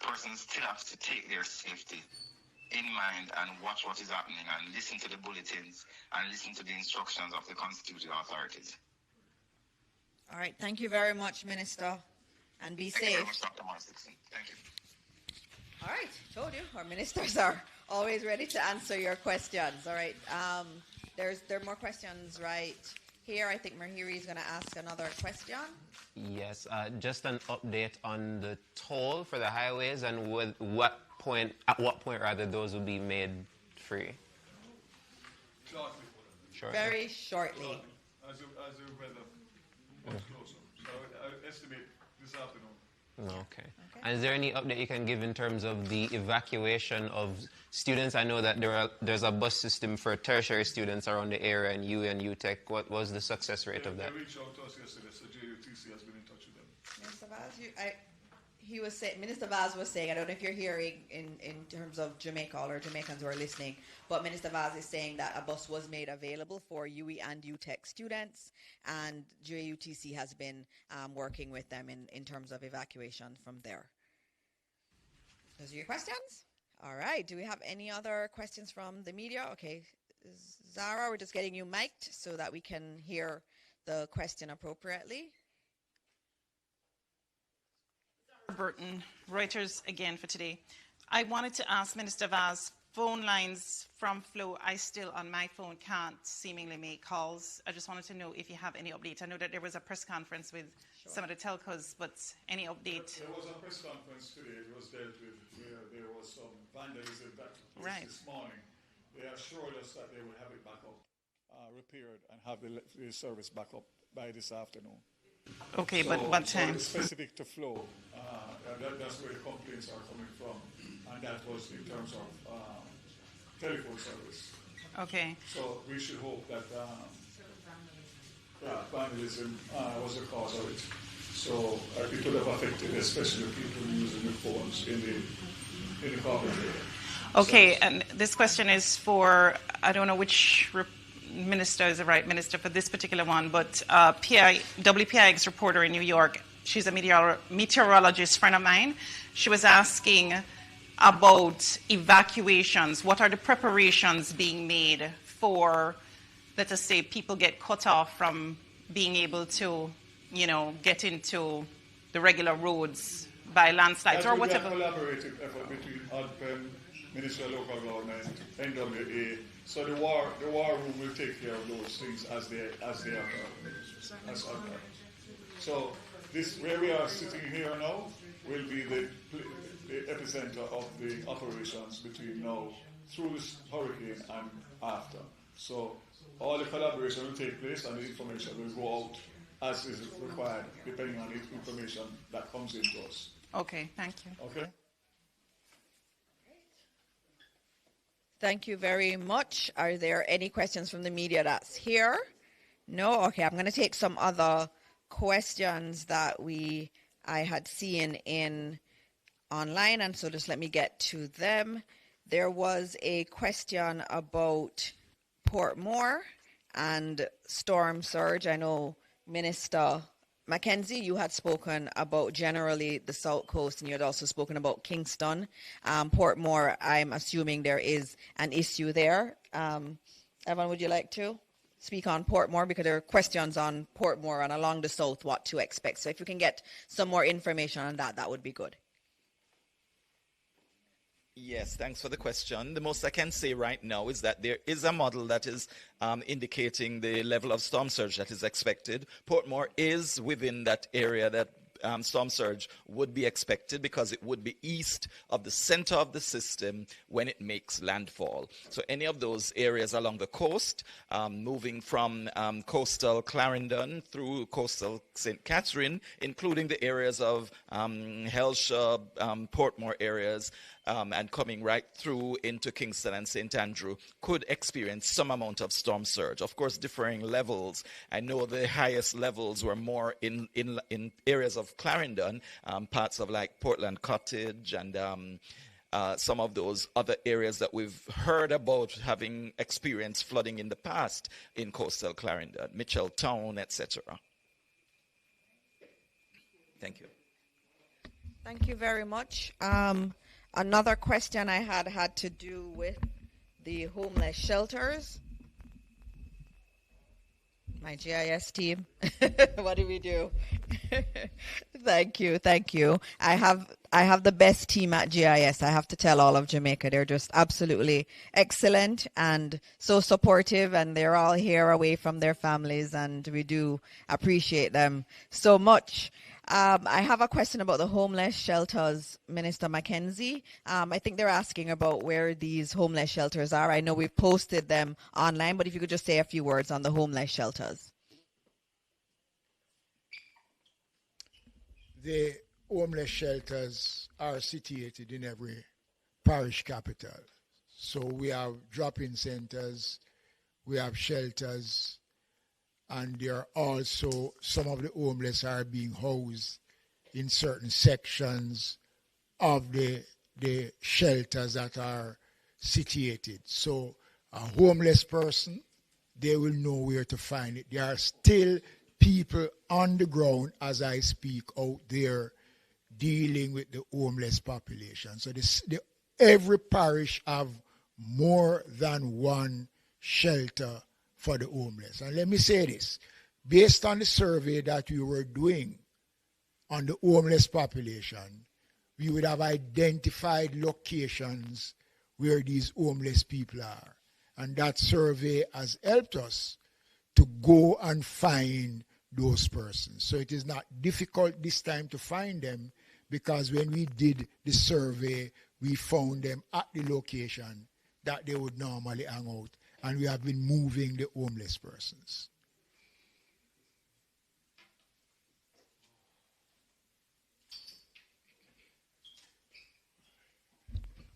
persons still have to take their safety in mind and watch what is happening and listen to the bulletins and listen to the instructions of the constituted authorities. All right, thank you very much, Minister, and be safe. Thank you very much, Dr. Morris Dixon. Thank you. All right, told you, our ministers are always ready to answer your questions. All right, there are more questions right here. I think Mahiri is going to ask another question. Yes, just an update on the toll for the highways and at what point those will be made free. Shortly. Very shortly. As the weather gets closer. So I would estimate this afternoon. Okay. And is there any update you can give in terms of the evacuation of students? I know that there's a bus system for tertiary students around the area in UWI and UTech. What was the success rate of that? They reached out to us yesterday, so JUTC has been in touch with them. Minister Vaz, Minister Vaz was saying, I don't know if you're hearing in terms of Jamaica or Jamaicans who are listening, but Minister Vaz is saying that a bus was made available for UWI and UTech students, and JUTC has been working with them in terms of evacuation from there. Those are your questions? All right. Do we have any other questions from the media? Okay. Zara, we're just getting you mic'd so that we can hear the question appropriately. Burton, Reuters again for today. I wanted to ask Minister Vaz, phone lines from Flow, I still on my phone can't seemingly make calls. I just wanted to know if you have any update. I know that there was a press conference with some of the telcos, but any update? There was a press conference today. It was dealt with where there was some vandalism that was this morning. They assured us that they would have it back up repaired and have the service back up by this afternoon. Okay, so, but what time? So specific to flow, that's where the complaints are coming from, and that was in terms of telephone service. Okay. So we should hope that vandalism was the cause of it. So it would have affected especially people using the phones in the corporate area. Okay, and this question is for, I don't know which minister is the right minister for this particular one, but WPIX reporter in New York, she's a meteorologist friend of mine. She was asking about evacuations. What are the preparations being made for, let us say, people get cut off from being able to, get into the regular roads by landslides or whatever? That will be a collaborative effort between ADPEM, Ministry of Local Government, NWA. So the war room will take care of those things as they occur. So this, where we are sitting here now, will be the epicenter of the operations between now through this hurricane and after. So all the collaboration will take place and the information will go out as is required, depending on the information that comes into us. Okay, thank you. Okay. Thank you very much. Are there any questions from the media that's here? No? Okay, I'm going to take some other questions that I had seen in online, and so just let me get to them. There was a question about Portmore and storm surge. I know Minister Mackenzie, you had spoken about generally the South Coast, and you had also spoken about Kingston. Portmore, I'm assuming there is an issue there. Evan, would you like to speak on Portmore? Because there are questions on Portmore and along the South, what to expect. So if you can get some more information on that, that would be good. Yes, thanks for the question. The most I can say right now is that there is a model that is indicating the level of storm surge that is expected. Portmore is within that area that storm surge would be expected because it would be east of the center of the system when it makes landfall. So any of those areas along the coast, moving from coastal Clarendon through coastal St. Catherine, including the areas of Hellshire, Portmore areas, and coming right through into Kingston and St. Andrew, could experience some amount of storm surge. Of course, differing levels. I know the highest levels were more in areas of Clarendon, parts of like Portland Cottage and some of those other areas that we've heard about having experienced flooding in the past in coastal Clarendon, Mitchelltown, etc. Thank you. Thank you very much. Another question I had to do with the homeless shelters. My GIS team, what do we do? Thank you. I have the best team at GIS. I have to tell all of Jamaica, they're just absolutely excellent and so supportive, and they're all here away from their families, and we do appreciate them so much. I have a question about the homeless shelters, Minister Mackenzie. I think they're asking about where these homeless shelters are. I know we've posted them online, but if you could just say a few words on the homeless shelters. The homeless shelters are situated in every parish capital. So we have drop-in centers, we have shelters, and there are also some of the homeless are being housed in certain sections of the shelters that are situated. So a homeless person, they will know where to find it. There are still people on the ground as I speak out there dealing with the homeless population. So every parish have more than one shelter for the homeless. And let me say this, based on the survey that we were doing on the homeless population, we would have identified locations where these homeless people are. And that survey has helped us to go and find those persons. So it is not difficult this time to find them, because when we did the survey, we found them at the location that they would normally hang out. and we have been moving the homeless persons.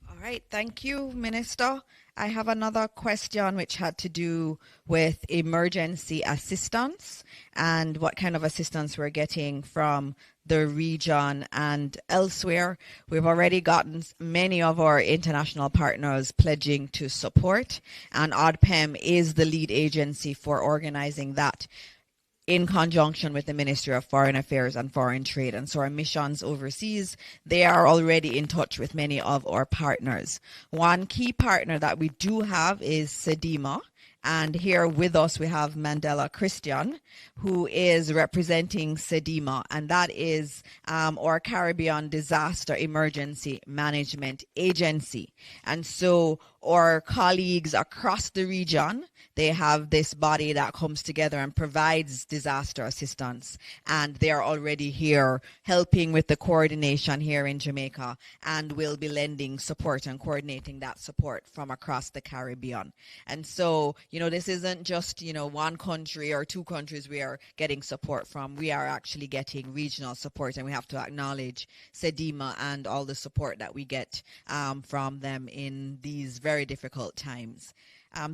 All right, thank you, Minister. I have another question which had to do with emergency assistance and what kind of assistance we're getting from the region and elsewhere. We've already gotten many of our international partners pledging to support, and ODPEM is the lead agency for organizing that, in conjunction with the Ministry of Foreign Affairs and Foreign Trade. And so our missions overseas, they are already in touch with many of our partners. One key partner that we do have is SEDIMA. And here with us, we have Mandela Christian, who is representing SEDIMA, and that is our Caribbean Disaster Emergency Management Agency. And so our colleagues across the region, they have this body that comes together and provides disaster assistance. And they are already here helping with the coordination here in Jamaica, and will be lending support and coordinating that support from across the Caribbean. And so, this isn't just, one country or two countries we are getting support from. We are actually getting regional support, and we have to acknowledge SEDIMA and all the support that we get from them in these very difficult times.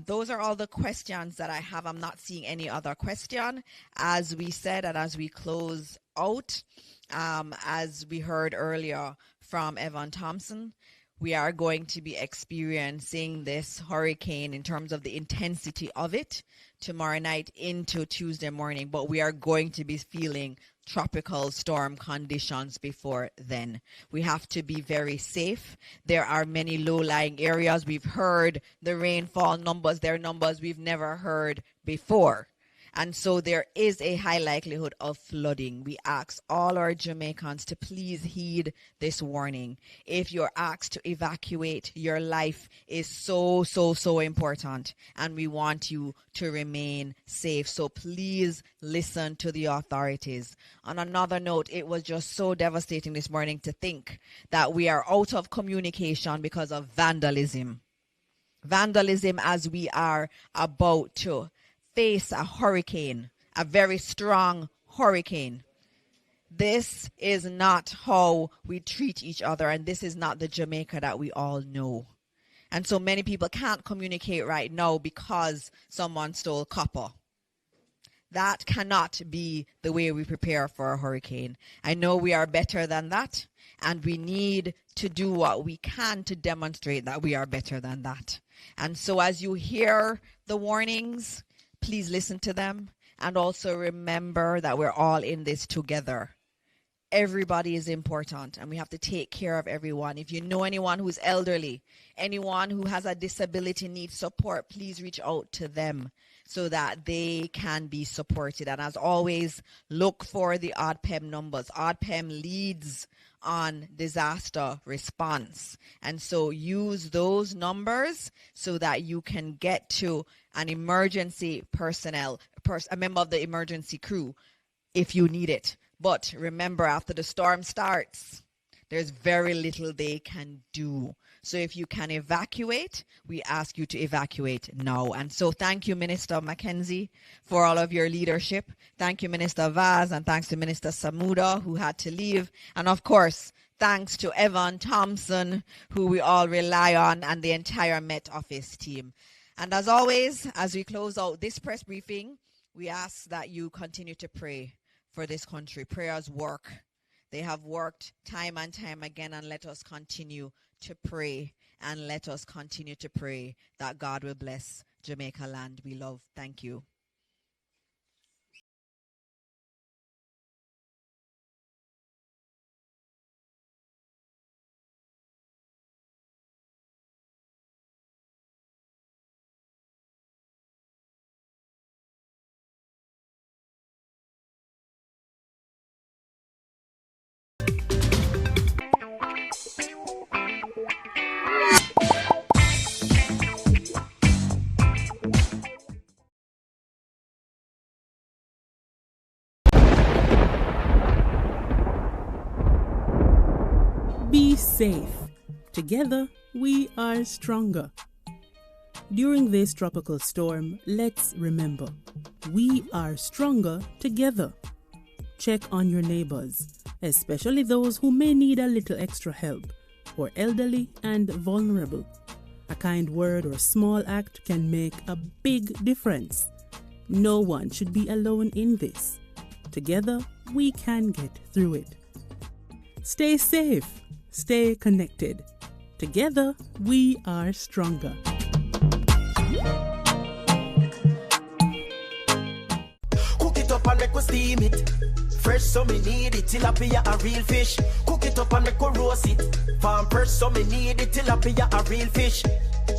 Those are all the questions that I have. I'm not seeing any other question. As we said, and as we close out, as we heard earlier from Evan Thompson, we are going to be experiencing this hurricane in terms of the intensity of it tomorrow night into Tuesday morning, but we are going to be feeling tropical storm conditions before then. We have to be very safe. There are many low-lying areas. We've heard the rainfall numbers. They're numbers we've never heard before. And so there is a high likelihood of flooding. We ask all our Jamaicans to please heed this warning. If you're asked to evacuate, your life is so important, and we want you to remain safe. So please listen to the authorities. On another note, it was just so devastating this morning to think that we are out of communication because of vandalism. Vandalism as we are about to face a hurricane, a very strong hurricane. This is not how we treat each other, and this is not the Jamaica that we all know. And so many people can't communicate right now because someone stole copper. That cannot be the way we prepare for a hurricane. I know we are better than that, and we need to do what we can to demonstrate that we are better than that. And so as you hear the warnings, please listen to them, and also remember that we're all in this together. Everybody is important, and we have to take care of everyone. If you know anyone who's elderly, anyone who has a disability needs support, please reach out to them so that they can be supported. And as always, look for the ODPEM numbers. ODPEM leads on disaster response. And so use those numbers so that you can get to an emergency personnel, a member of the emergency crew if you need it. But remember, after the storm starts, there's very little they can do. So if you can evacuate, we ask you to evacuate now. And so thank you, Minister Mackenzie, for all of your leadership. Thank you, Minister Vaz, and thanks to Minister Samuda, who had to leave. And of course, thanks to Evan Thompson, who we all rely on, and the entire Met Office team. And as always, as we close out this press briefing, we ask that you continue to pray for this country. Prayers work. They have worked time and time again, and let us continue to pray, and let us continue to pray that God will bless Jamaica land we love. Thank you. Be safe. Together, we are stronger. During this tropical storm, let's remember, we are stronger together. Check on your neighbors, especially those who may need a little extra help, or elderly and vulnerable. A kind word or small act can make a big difference. No one should be alone in this. Together, we can get through it. Stay safe, stay connected. Together, we are stronger. Cook it up and make we steam it. Fresh so me need it, tilapia a real fish. Cook it up and make we roast it. Farm fresh so me need it, tilapia a real fish.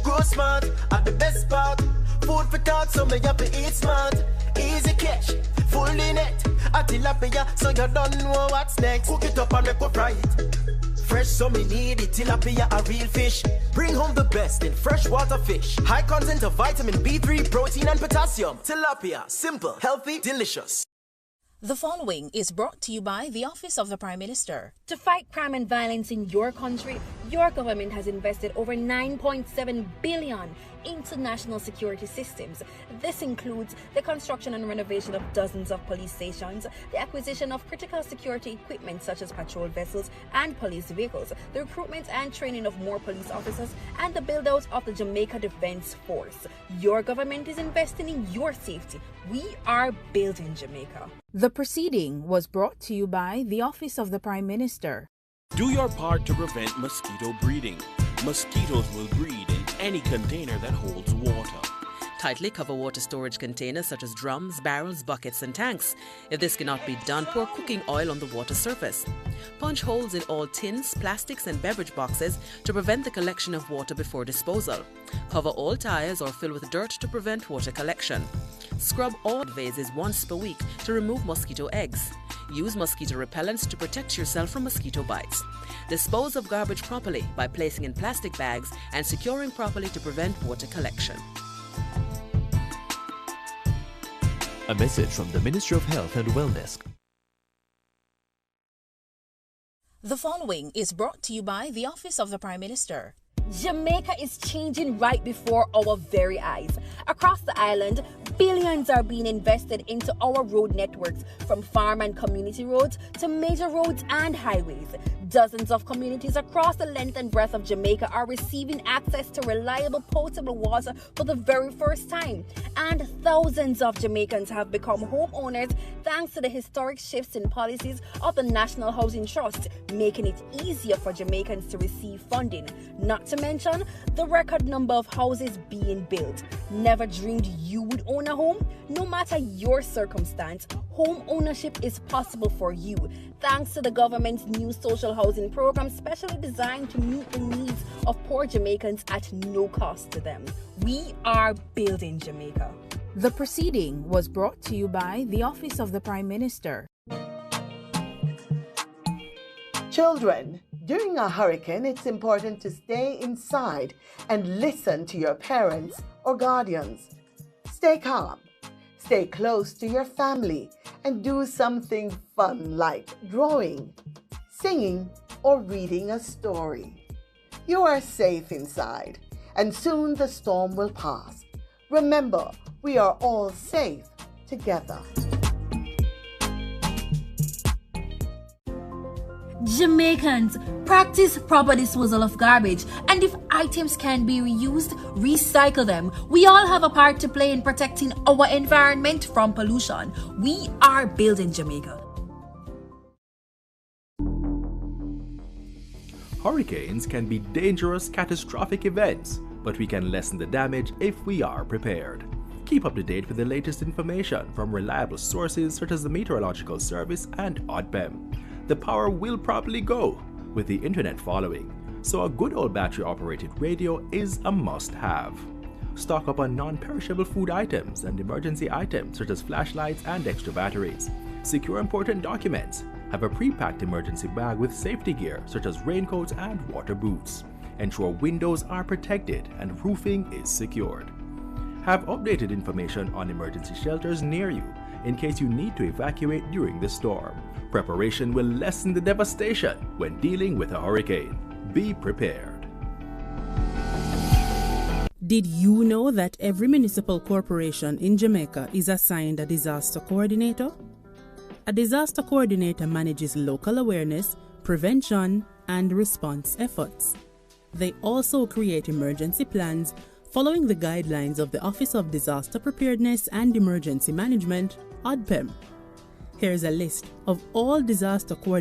Grow smart at the best part. Food for thought so me have to eat smart. Easy catch, fully net. A tilapia so you don't know what's next. Cook it up and make we fry it. Fresh so me need it, tilapia a real fish. Bring home the best in freshwater fish. High content of vitamin B3, protein and potassium. Tilapia, simple, healthy, delicious. The following is brought to you by the Office of the Prime Minister. To fight crime and violence in your country, your government has invested over 9.7 billion into national security systems. This includes the construction and renovation of dozens of police stations, the acquisition of critical security equipment such as patrol vessels and police vehicles, the recruitment and training of more police officers, and the build-out of the Jamaica Defense Force. Your government is investing in your safety. We are building Jamaica. The proceeding was brought to you by the Office of the Prime Minister. Do your part to prevent mosquito breeding. Mosquitoes will breed in any container that holds water. Tightly cover water storage containers such as drums, barrels, buckets and tanks. If this cannot be done, pour cooking oil on the water surface. Punch holes in all tins, plastics and beverage boxes to prevent the collection of water before disposal. Cover all tires or fill with dirt to prevent water collection. Scrub all vases once per week to remove mosquito eggs. Use mosquito repellents to protect yourself from mosquito bites. Dispose of garbage properly by placing in plastic bags and securing properly to prevent water collection. A message from the Ministry of Health and Wellness. The following is brought to you by the Office of the Prime Minister. Jamaica is changing right before our very eyes. Across the island, billions are being invested into our road networks, from farm and community roads to major roads and highways. Dozens of communities across the length and breadth of Jamaica are receiving access to reliable potable water for the very first time. And thousands of Jamaicans have become homeowners thanks to the historic shifts in policies of the National Housing Trust, making it easier for Jamaicans to receive funding. Not to mention the record number of houses being built. Never dreamed you would own a home? No matter your circumstance, home ownership is possible for you, thanks to the government's new social housing program specially designed to meet the needs of poor Jamaicans at no cost to them. We are building Jamaica. The proceeding was brought to you by the Office of the Prime Minister. Children, during a hurricane, it's important to stay inside and listen to your parents or guardians. Stay calm, stay close to your family, and do something fun like drawing, singing, or reading a story. You are safe inside, and soon the storm will pass. Remember, we are all safe together. Jamaicans, practice proper disposal of garbage, and if items can be reused, recycle them. We all have a part to play in protecting our environment from pollution. We are building Jamaica. Hurricanes can be dangerous, catastrophic events, but we can lessen the damage if we are prepared. Keep up to date with the latest information from reliable sources such as the Meteorological Service and ODPEM. The power will probably go with the internet following, so a good old battery-operated radio is a must-have. Stock up on non-perishable food items and emergency items such as flashlights and extra batteries. Secure important documents. Have a pre-packed emergency bag with safety gear such as raincoats and water boots. Ensure windows are protected and roofing is secured. Have updated information on emergency shelters near you in case you need to evacuate during the storm. Preparation will lessen the devastation when dealing with a hurricane. Be prepared. Did you know that every municipal corporation in Jamaica is assigned a disaster coordinator? A disaster coordinator manages local awareness, prevention, and response efforts. They also create emergency plans following the guidelines of the Office of Disaster Preparedness and Emergency Management, ODPEM. Here's a list of all disaster coordinators